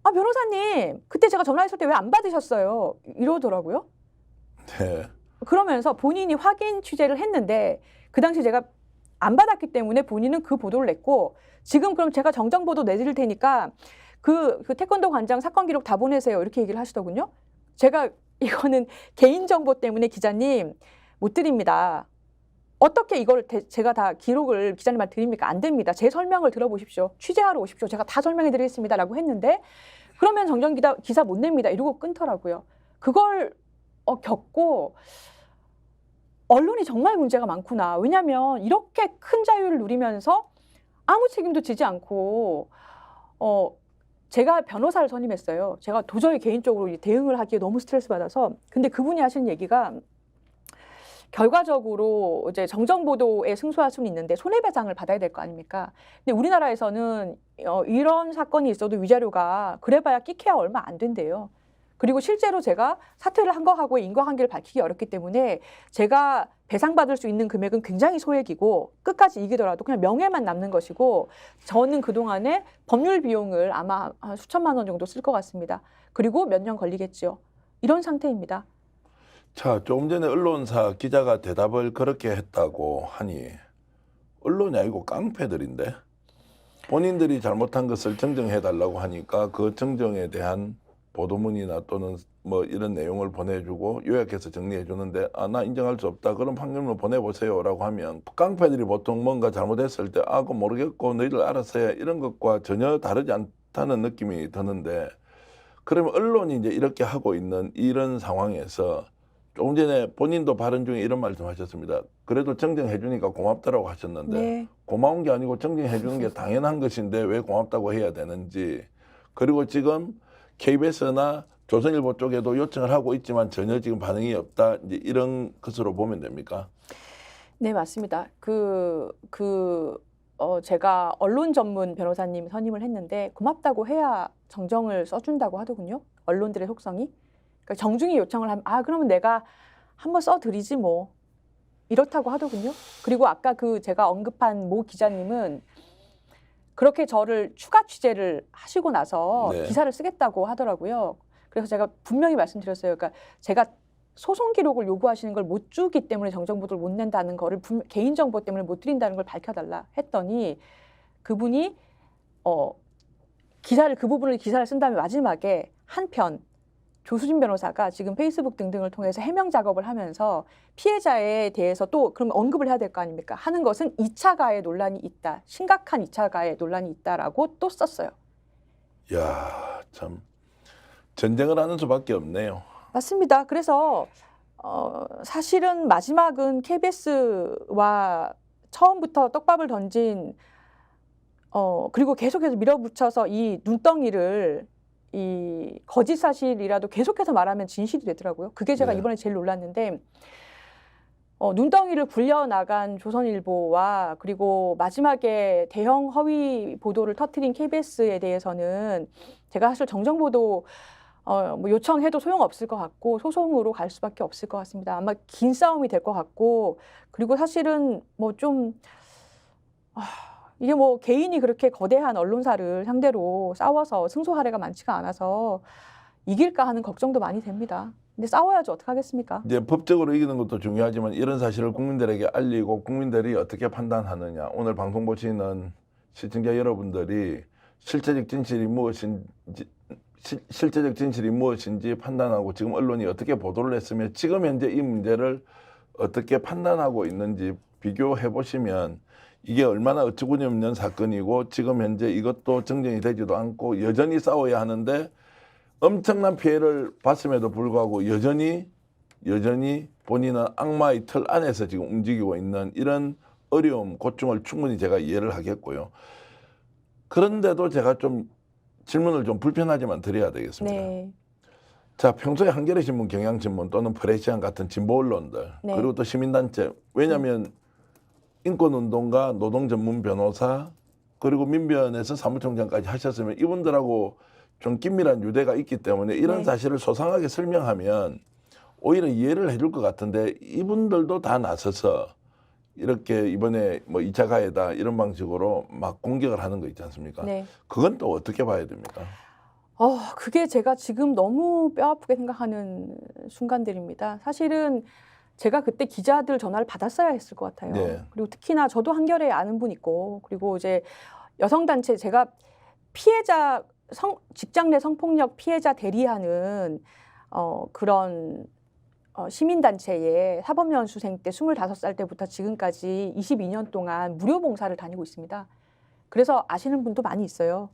아 변호사님 그때 제가 전화했을 때 왜 안 받으셨어요? 이러더라고요. 네. 그러면서 본인이 확인 취재를 했는데 그 당시 제가 안 받았기 때문에 본인은 그 보도를 냈고 지금 그럼 제가 정정 보도 내드릴 테니까 그 태권도 관장 사건 기록 다 보내세요. 이렇게 얘기를 하시더군요. 제가 이거는 개인정보 때문에 기자님 못 드립니다. 어떻게 이걸 제가 다 기록을 기자님한테 드립니까? 안 됩니다. 제 설명을 들어보십시오. 취재하러 오십시오. 제가 다 설명해 드리겠습니다. 라고 했는데 그러면 정정 기사 못 냅니다. 이러고 끊더라고요. 그걸 겪고 언론이 정말 문제가 많구나. 왜냐하면 이렇게 큰 자유를 누리면서 아무 책임도 지지 않고 제가 변호사를 선임했어요. 제가 도저히 개인적으로 대응을 하기에 너무 스트레스 받아서. 근데 그분이 하신 얘기가 결과적으로 이제 정정 보도에 승소할 수는 있는데 손해배상을 받아야 될 거 아닙니까? 근데 우리나라에서는 이런 사건이 있어도 위자료가 그래봐야 끼케야 얼마 안 된대요. 그리고 실제로 제가 사퇴를 한 거하고의 인과관계를 밝히기 어렵기 때문에 제가 배상받을 수 있는 금액은 굉장히 소액이고 끝까지 이기더라도 그냥 명예만 남는 것이고 저는 그동안에 법률 비용을 아마 한 수천만 원 정도 쓸 것 같습니다. 그리고 몇 년 걸리겠지요. 이런 상태입니다. 자, 조금 전에 언론사 기자가 대답을 그렇게 했다고 하니 언론이 아니고 깡패들인데 본인들이 잘못한 것을 정정해달라고 하니까 그 정정에 대한 보도문이나 또는 뭐 이런 내용을 보내주고 요약해서 정리해주는데 나 인정할 수 없다. 그럼 판결문 보내보세요라고 하면 깡패들이 보통 뭔가 잘못했을 때 그거 모르겠고 너희들 알아서 해 이런 것과 전혀 다르지 않다는 느낌이 드는데 그러면 언론이 이제 이렇게 하고 있는 이런 상황에서 조금 전에 본인도 발언 중에 이런 말씀하셨습니다. 그래도 정정해 주니까 고맙다라고 하셨는데 네. 고마운 게 아니고 정정해 주는 게 당연한 것인데 왜 고맙다고 해야 되는지 그리고 지금 KBS나 조선일보 쪽에도 요청을 하고 있지만 전혀 지금 반응이 없다. 이제 이런 것으로 보면 됩니까? 네, 맞습니다. 제가 언론 전문 변호사님 선임을 했는데 고맙다고 해야 정정을 써준다고 하더군요. 언론들의 속성이. 그러니까 정중히 요청을 하면 그러면 내가 한번 써드리지 뭐. 이렇다고 하더군요. 그리고 아까 제가 언급한 모 기자님은 그렇게 저를 추가 취재를 하시고 나서 네. 기사를 쓰겠다고 하더라고요. 그래서 제가 분명히 말씀드렸어요. 그러니까 제가 소송 기록을 요구하시는 걸 못 주기 때문에 정정보도를 못 낸다는 거를 개인정보 때문에 못 드린다는 걸 밝혀달라 했더니 그분이 그 부분을 기사를 쓴 다음에 마지막에 한편 조수진 변호사가 지금 페이스북 등등을 통해서 해명 작업을 하면서 피해자에 대해서 또 그럼 언급을 해야 될 거 아닙니까? 하는 것은 2차 가해 논란이 있다. 심각한 2차 가해 논란이 있다라고 또 썼어요. 야, 참 전쟁을 하는 수밖에 없네요. 맞습니다. 그래서 사실은 마지막은 KBS와 처음부터 떡밥을 던진 그리고 계속해서 밀어붙여서 이 눈덩이를 이 거짓 사실이라도 계속해서 말하면 진실이 되더라고요. 그게 제가 네. 이번에 제일 놀랐는데 눈덩이를 굴려나간 조선일보와 그리고 마지막에 대형 허위 보도를 터뜨린 KBS에 대해서는 제가 사실 정정보도 뭐 요청해도 소용없을 것 같고 소송으로 갈 수밖에 없을 것 같습니다. 아마 긴 싸움이 될 것 같고 그리고 사실은 뭐 좀 이게 뭐 개인이 그렇게 거대한 언론사를 상대로 싸워서 승소 사례가 많지가 않아서 이길까 하는 걱정도 많이 됩니다. 근데 싸워야지 어떡하겠습니까? 이제 법적으로 이기는 것도 중요하지만 이런 사실을 국민들에게 알리고 국민들이 어떻게 판단하느냐. 오늘 방송 보시는 시청자 여러분들이 실체적 진실이 무엇인지 판단하고 지금 언론이 어떻게 보도를 했으며 지금 현재 이 문제를 어떻게 판단하고 있는지 비교해 보시면 이게 얼마나 어처구니없는 사건이고 지금 현재 이것도 정정이 되지도 않고 여전히 싸워야 하는데 엄청난 피해를 봤음에도 불구하고 여전히 본인은 악마의 틀 안에서 지금 움직이고 있는 이런 어려움, 고충을 충분히 제가 이해를 하겠고요. 그런데도 제가 좀 질문을 좀 불편하지만 드려야 되겠습니다. 네. 자, 평소에 한겨레신문, 경향신문 또는 프레시안 같은 진보 언론들 네. 그리고 또 시민단체 왜냐하면 인권운동가, 노동전문 변호사 그리고 민변에서 사무총장까지 하셨으면 이분들하고 좀 긴밀한 유대가 있기 때문에 이런 네. 사실을 소상하게 설명하면 오히려 이해를 해줄 것 같은데 이분들도 다 나서서 이렇게 이번에 뭐 2차 가해다 이런 방식으로 막 공격을 하는 거 있지 않습니까? 네. 그건 또 어떻게 봐야 됩니까? 그게 제가 지금 너무 뼈아프게 생각하는 순간들입니다. 사실은 제가 그때 기자들 전화를 받았어야 했을 것 같아요. 네. 그리고 특히나 저도 한겨레에 아는 분 있고 그리고 이제 여성단체 제가 피해자 직장 내 성폭력 피해자 대리하는 그런 시민단체에 사법연수생 때 25살 때부터 지금까지 22년 동안 무료 봉사를 다니고 있습니다. 그래서 아시는 분도 많이 있어요.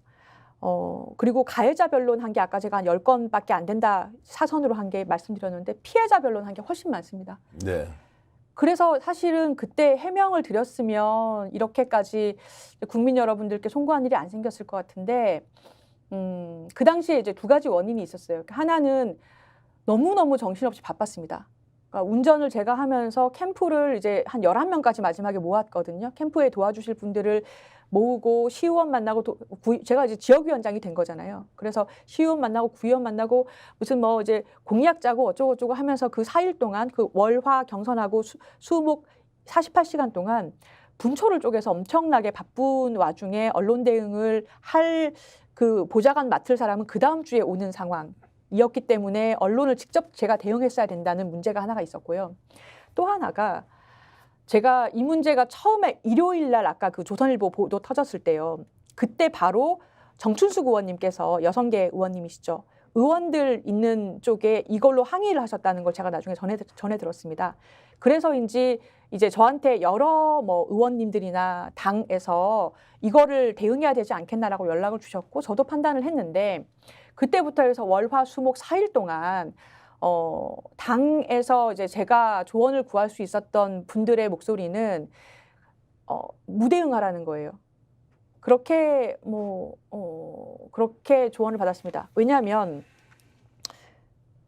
그리고 가해자 변론 한 게 아까 제가 한 10건밖에 안 된다 사선으로 한 게 말씀드렸는데 피해자 변론 한 게 훨씬 많습니다. 네. 그래서 사실은 그때 해명을 드렸으면 이렇게까지 국민 여러분들께 송구한 일이 안 생겼을 것 같은데 그 당시에 이제 두 가지 원인이 있었어요. 하나는 너무너무 정신없이 바빴습니다. 그러니까 운전을 제가 하면서 캠프를 이제 한 11명까지 마지막에 모았거든요. 캠프에 도와주실 분들을 모으고 시의원 만나고 제가 이제 지역위원장이 된 거잖아요. 그래서 시의원 만나고 구의원 만나고 무슨 뭐 이제 공약 짜고 어쩌고저쩌고 하면서 그 4일 동안 그 월화 경선하고 수목 48시간 동안 분초를 쪼개서 엄청나게 바쁜 와중에 언론 대응을 할 그 보좌관 맡을 사람은 그 다음 주에 오는 상황이었기 때문에 언론을 직접 제가 대응했어야 된다는 문제가 하나가 있었고요. 또 하나가 제가 이 문제가 처음에 일요일 날 아까 그 조선일보 보도 터졌을 때요. 그때 바로 정춘숙 의원님께서 여성계 의원님이시죠. 의원들 있는 쪽에 이걸로 항의를 하셨다는 걸 제가 나중에 전해 들었습니다. 그래서인지 이제 저한테 여러 뭐 의원님들이나 당에서 이거를 대응해야 되지 않겠나라고 연락을 주셨고 저도 판단을 했는데 그때부터 해서 월화 수목 4일 동안 당에서 이제 제가 조언을 구할 수 있었던 분들의 목소리는 무대응하라는 거예요. 그렇게 그렇게 조언을 받았습니다. 왜냐하면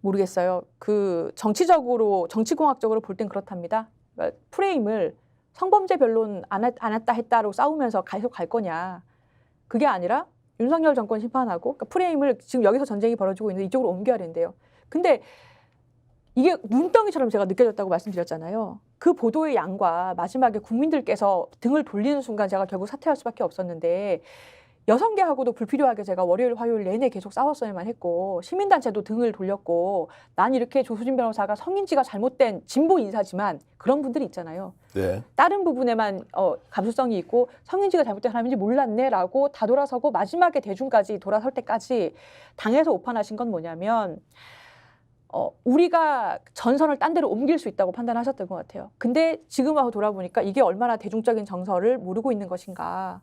모르겠어요. 그 정치공학적으로 볼 땐 그렇답니다. 그러니까 프레임을 성범죄 변론 안 했다 했다로 싸우면서 계속 갈 거냐. 그게 아니라 윤석열 정권 심판하고 그러니까 프레임을 지금 여기서 전쟁이 벌어지고 있는데 이쪽으로 옮겨야 된대요. 근데 이게 눈덩이처럼 제가 느껴졌다고 말씀드렸잖아요. 그 보도의 양과 마지막에 국민들께서 등을 돌리는 순간 제가 결국 사퇴할 수밖에 없었는데 여성계하고도 불필요하게 제가 월요일, 화요일 내내 계속 싸웠어야만 했고 시민단체도 등을 돌렸고 난 이렇게 조수진 변호사가 성인지가 잘못된 진보 인사지만 그런 분들이 있잖아요. 네. 다른 부분에만 감수성이 있고 성인지가 잘못된 사람인지 몰랐네라고 다 돌아서고 마지막에 대중까지 돌아설 때까지 당에서 오판하신 건 뭐냐면 우리가 전선을 딴 데로 옮길 수 있다고 판단하셨던 것 같아요. 근데 지금 와서 돌아보니까 이게 얼마나 대중적인 정서를 모르고 있는 것인가.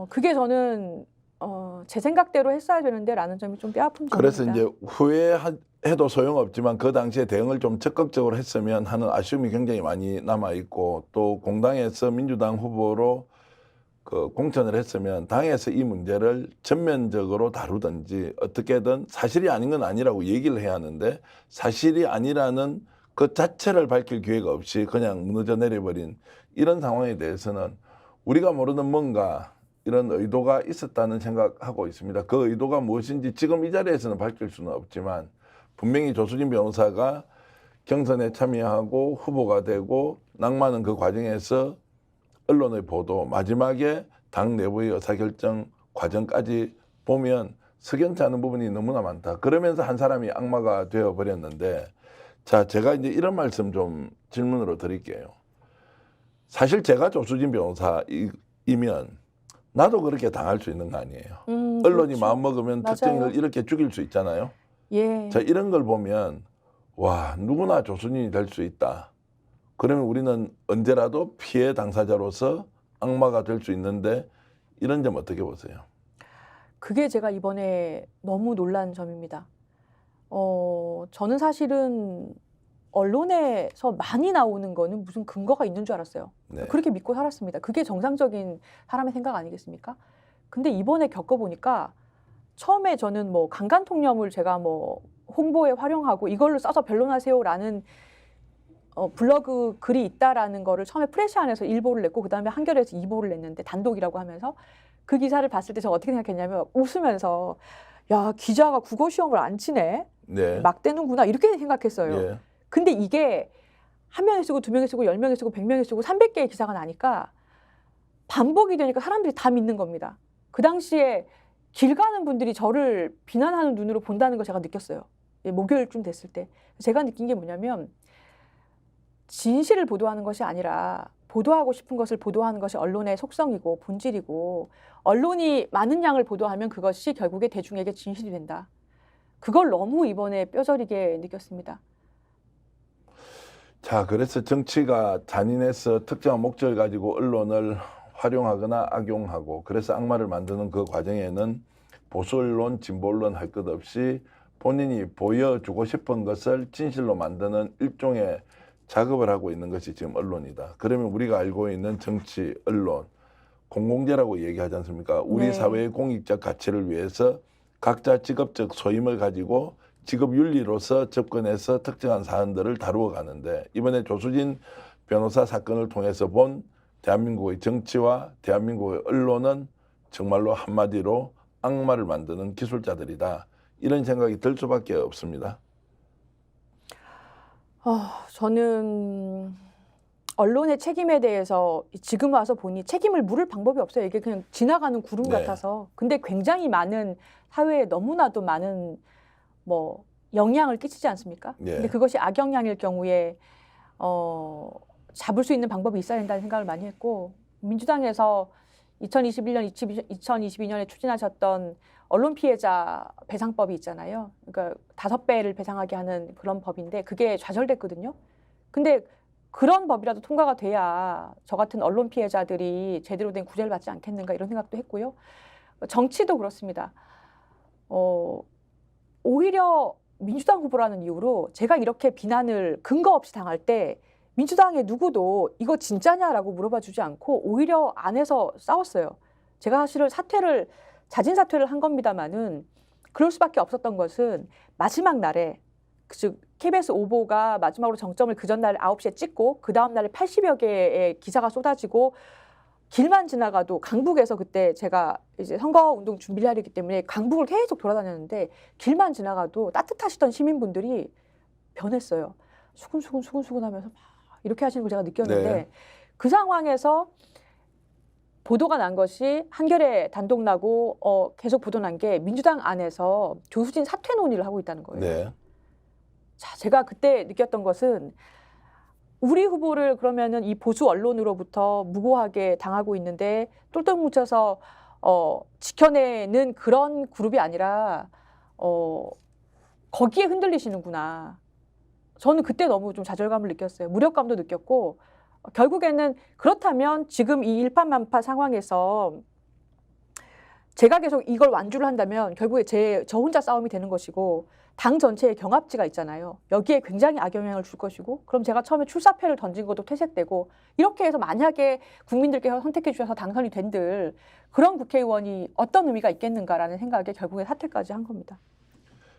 그게 저는 제 생각대로 했어야 되는데라는 점이 좀 뼈아픈 점입니다. 그래서 이제 후회해도 소용없지만 그 당시에 대응을 좀 적극적으로 했으면 하는 아쉬움이 굉장히 많이 남아 있고 또 공당에서 민주당 후보로 그 공천을 했으면 당에서 이 문제를 전면적으로 다루든지 어떻게든 사실이 아닌 건 아니라고 얘기를 해야 하는데 사실이 아니라는 그 자체를 밝힐 기회가 없이 그냥 무너져 내려버린 이런 상황에 대해서는 우리가 모르는 뭔가 이런 의도가 있었다는 생각하고 있습니다. 그 의도가 무엇인지 지금 이 자리에서는 밝힐 수는 없지만 분명히 조수진 변호사가 경선에 참여하고 후보가 되고 낙마하는 그 과정에서 언론의 보도, 마지막에 당 내부의 의사결정 과정까지 보면 석연치 않은 부분이 너무나 많다. 그러면서 한 사람이 악마가 되어버렸는데, 자, 제가 이제 이런 말씀 좀 질문으로 드릴게요. 사실 제가 조수진 변호사이면 나도 그렇게 당할 수 있는 거 아니에요. 언론이 그렇죠. 마음 먹으면 맞아요. 특정인을 이렇게 죽일 수 있잖아요. 예. 자, 이런 걸 보면 와, 누구나 조수진이 될 수 있다. 그러면 우리는 언제라도 피해 당사자로서 악마가 될 수 있는데, 이런 점 어떻게 보세요? 그게 제가 이번에 너무 놀란 점입니다. 저는 사실은 언론에서 많이 나오는 거는 무슨 근거가 있는 줄 알았어요. 네. 그렇게 믿고 살았습니다. 그게 정상적인 사람의 생각 아니겠습니까? 근데 이번에 겪어보니까 처음에 저는 뭐 강간통념을 제가 뭐 홍보에 활용하고 이걸로 써서 변론하세요라는 블로그 글이 있다라는 거를 처음에 프레시 안에서 1보를 냈고 그다음에 한겨레에서 2보를 냈는데 단독이라고 하면서 그 기사를 봤을 때 제가 어떻게 생각했냐면 웃으면서 야, 기자가 국어 시험을 안 치네. 네. 막 되는구나 이렇게 생각했어요. 예. 근데 이게 한 명이 쓰고 2명이 쓰고 10명이 쓰고 100명이 쓰고 300개의 기사가 나니까 반복이 되니까 사람들이 다 믿는 겁니다. 그 당시에 길 가는 분들이 저를 비난하는 눈으로 본다는 걸 제가 느꼈어요. 목요일쯤 됐을 때. 제가 느낀 게 뭐냐면 진실을 보도하는 것이 아니라 보도하고 싶은 것을 보도하는 것이 언론의 속성이고 본질이고 언론이 많은 양을 보도하면 그것이 결국에 대중에게 진실이 된다. 그걸 너무 이번에 뼈저리게 느꼈습니다. 자, 그래서 정치가 잔인해서 특정한 목적을 가지고 언론을 활용하거나 악용하고, 그래서 악마를 만드는 그 과정에는 보수 언론, 진보 언론 할 것 없이 본인이 보여주고 싶은 것을 진실로 만드는 일종의 작업을 하고 있는 것이 지금 언론이다. 그러면 우리가 알고 있는 정치, 언론, 공공재라고 얘기하지 않습니까? 우리 네. 사회의 공익적 가치를 위해서 각자 직업적 소임을 가지고 직업 윤리로서 접근해서 특정한 사안들을 다루어 가는데, 이번에 조수진 변호사 사건을 통해서 본 대한민국의 정치와 대한민국의 언론은 정말로 한마디로 악마를 만드는 기술자들이다. 이런 생각이 들 수밖에 없습니다. 저는 언론의 책임에 대해서 지금 와서 보니 책임을 물을 방법이 없어요. 이게 그냥 지나가는 구름 네. 같아서. 근데 굉장히 많은 사회에 너무나도 많은 뭐 영향을 끼치지 않습니까? 예. 근데 그것이 악영향일 경우에 잡을 수 있는 방법이 있어야 된다는 생각을 많이 했고, 민주당에서 2021년, 2022년에 추진하셨던 언론 피해자 배상법이 있잖아요. 그러니까 5배를 배상하게 하는 그런 법인데 그게 좌절됐거든요. 근데 그런 법이라도 통과가 돼야 저 같은 언론 피해자들이 제대로 된 구제를 받지 않겠는가 이런 생각도 했고요. 정치도 그렇습니다. 오히려 민주당 후보라는 이유로 제가 이렇게 비난을 근거 없이 당할 때 민주당의 누구도 이거 진짜냐라고 물어봐 주지 않고 오히려 안에서 싸웠어요. 제가 사실은 자진 사퇴를 한 겁니다만은 그럴 수밖에 없었던 것은 마지막 날에, 즉 KBS 오보가 마지막으로 정점을 그 전날 9시에 찍고 그 다음 날에 80여 개의 기사가 쏟아지고 길만 지나가도 강북에서 그때 제가 이제 선거운동 준비를 하기 때문에 강북을 계속 돌아다녔는데 길만 지나가도 따뜻하시던 시민분들이 변했어요. 수근수근 하면서 막 이렇게 하시는 걸 제가 느꼈는데 네. 그 상황에서 보도가 난 것이 한겨레 단독 나고 계속 보도 난 게 민주당 안에서 조수진 사퇴 논의를 하고 있다는 거예요. 네. 자, 제가 그때 느꼈던 것은 우리 후보를 그러면은 이 보수 언론으로부터 무고하게 당하고 있는데 똘똘 뭉쳐서 지켜내는 그런 그룹이 아니라 거기에 흔들리시는구나. 저는 그때 너무 좀 좌절감을 느꼈어요. 무력감도 느꼈고 결국에는 그렇다면 지금 이 일파만파 상황에서 제가 계속 이걸 완주를 한다면 결국에 저 혼자 싸움이 되는 것이고 당 전체의 경합지가 있잖아요. 여기에 굉장히 악영향을 줄 것이고 그럼 제가 처음에 출사표를 던진 것도 퇴색되고 이렇게 해서 만약에 국민들께서 선택해 주셔서 당선이 된들 그런 국회의원이 어떤 의미가 있겠는가라는 생각에 결국에 사퇴까지 한 겁니다.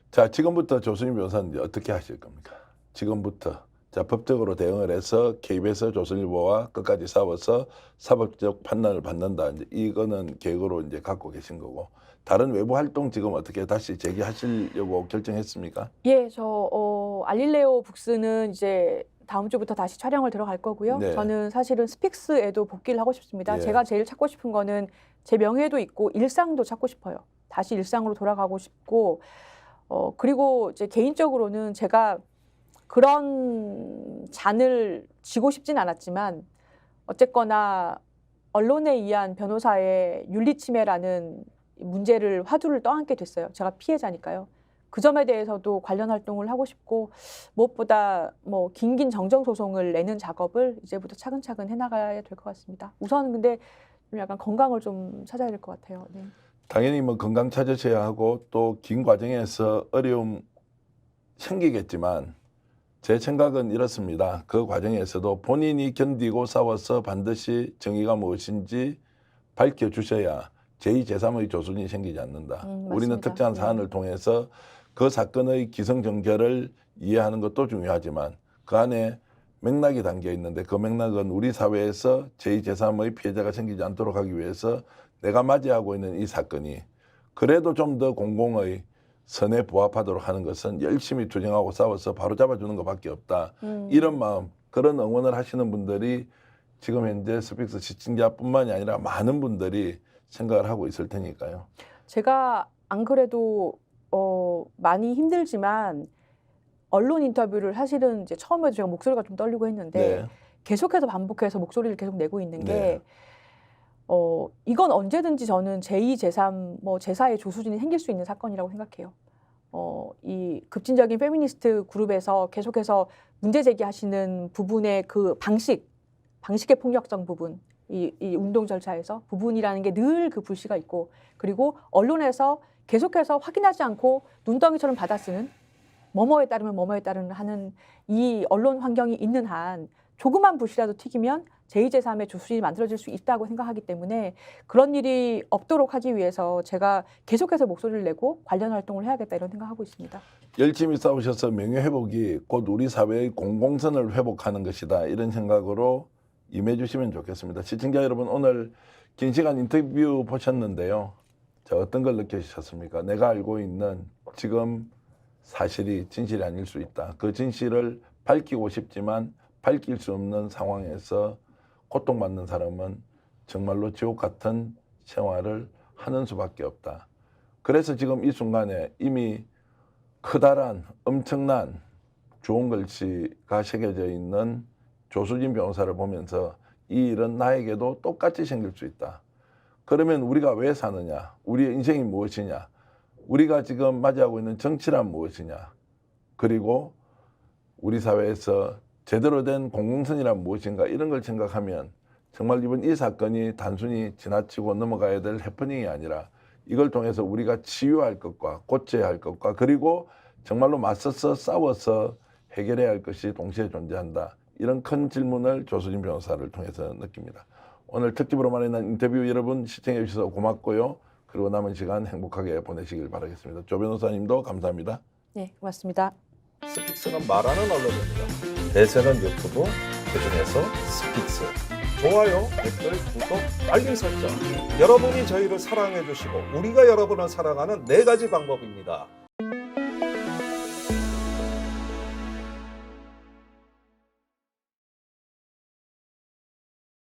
자, 지금부터 조수진 변호사는 이제 어떻게 하실 겁니까? 지금부터 자, 법적으로 대응을 해서 KBS 조선일보와 끝까지 싸워서 사법적 판단을 받는다. 이제 이거는 계획으로 이제 갖고 계신 거고, 다른 외부 활동 지금 어떻게 다시 재개하시려고 결정했습니까? 예, 저 알릴레오 북스는 이제 다음 주부터 다시 촬영을 들어갈 거고요. 네. 저는 사실은 스픽스에도 복귀를 하고 싶습니다. 예. 제가 제일 찾고 싶은 거는 제 명예도 있고 일상도 찾고 싶어요. 다시 일상으로 돌아가고 싶고 그리고 이제 개인적으로는 제가 그런 잔을 지고 싶진 않았지만 어쨌거나 언론에 의한 변호사의 윤리침해라는 문제를 화두를 떠안게 됐어요. 제가 피해자니까요. 그 점에 대해서도 관련 활동을 하고 싶고 무엇보다 뭐 긴긴 정정 소송을 내는 작업을 이제부터 차근차근 해나가야 될 것 같습니다. 우선 근데 좀 약간 건강을 좀 찾아야 될 것 같아요. 네. 당연히 뭐 건강 찾으셔야 하고 또 긴 과정에서 어려움 생기겠지만 제 생각은 이렇습니다. 그 과정에서도 본인이 견디고 싸워서 반드시 정의가 무엇인지 밝혀주셔야 제2, 제3의 조순이 생기지 않는다. 우리는 맞습니다. 특정한 네. 사안을 통해서 그 사건의 기성정결을 이해하는 것도 중요하지만 그 안에 맥락이 담겨 있는데 그 맥락은 우리 사회에서 제2, 제3의 피해자가 생기지 않도록 하기 위해서 내가 맞이하고 있는 이 사건이 그래도 좀 더 공공의 선에 부합하도록 하는 것은 열심히 투쟁하고 싸워서 바로 잡아주는 것밖에 없다. 이런 마음, 그런 응원을 하시는 분들이 지금 현재 스픽스 시청자뿐만이 아니라 많은 분들이 생각을 하고 있을 테니까요. 제가 안 그래도 많이 힘들지만 언론 인터뷰를 사실은 이제 처음에도 제가 목소리가 좀 떨리고 했는데 네. 계속해서 반복해서 목소리를 계속 내고 있는 게 네. 이건 언제든지 저는 제2, 제3, 뭐 제4의 조수진이 생길 수 있는 사건이라고 생각해요. 이 급진적인 페미니스트 그룹에서 계속해서 문제 제기하시는 부분의 그 방식의 폭력성 부분, 이 운동 절차에서 부분이라는 게 늘 그 불씨가 있고 그리고 언론에서 계속해서 확인하지 않고 눈덩이처럼 받아쓰는 뭐뭐에 따르면 뭐뭐에 따르는 하는 이 언론 환경이 있는 한 조그만 불씨라도 튀기면 제2, 제3의 조수진이 만들어질 수 있다고 생각하기 때문에 그런 일이 없도록 하기 위해서 제가 계속해서 목소리를 내고 관련 활동을 해야겠다 이런 생각하고 있습니다. 열심히 싸우셔서 명예회복이 곧 우리 사회의 공공선을 회복하는 것이다. 이런 생각으로 임해 주시면 좋겠습니다. 시청자 여러분, 오늘 긴 시간 인터뷰 보셨는데요. 자, 어떤 걸 느끼셨습니까? 내가 알고 있는 지금 사실이 진실이 아닐 수 있다. 그 진실을 밝히고 싶지만 밝힐 수 없는 상황에서 고통받는 사람은 정말로 지옥 같은 생활을 하는 수밖에 없다. 그래서 지금 이 순간에 이미 커다란 엄청난 좋은 글씨가 새겨져 있는 조수진 변호사를 보면서 이 일은 나에게도 똑같이 생길 수 있다. 그러면 우리가 왜 사느냐? 우리의 인생이 무엇이냐? 우리가 지금 맞이하고 있는 정치란 무엇이냐? 그리고 우리 사회에서 제대로 된 공공선이란 무엇인가? 이런 걸 생각하면 정말 이번 이 사건이 단순히 지나치고 넘어가야 될 해프닝이 아니라 이걸 통해서 우리가 치유할 것과 고쳐야 할 것과 그리고 정말로 맞서서 싸워서 해결해야 할 것이 동시에 존재한다. 이런 큰 질문을 조수진 변호사를 통해서 느낍니다. 오늘 특집으로 마련한 인터뷰 여러분 시청해 주셔서 고맙고요. 그리고 남은 시간 행복하게 보내시길 바라겠습니다. 조 변호사님도 감사합니다. 네, 고맙습니다. 스픽스는 말하는 언론입니다. 대세는 유튜브, 그중에서 스픽스. 좋아요, 댓글, 구독, 알림 설정. 여러분이 저희를 사랑해 주시고 우리가 여러분을 사랑하는 4가지 방법입니다.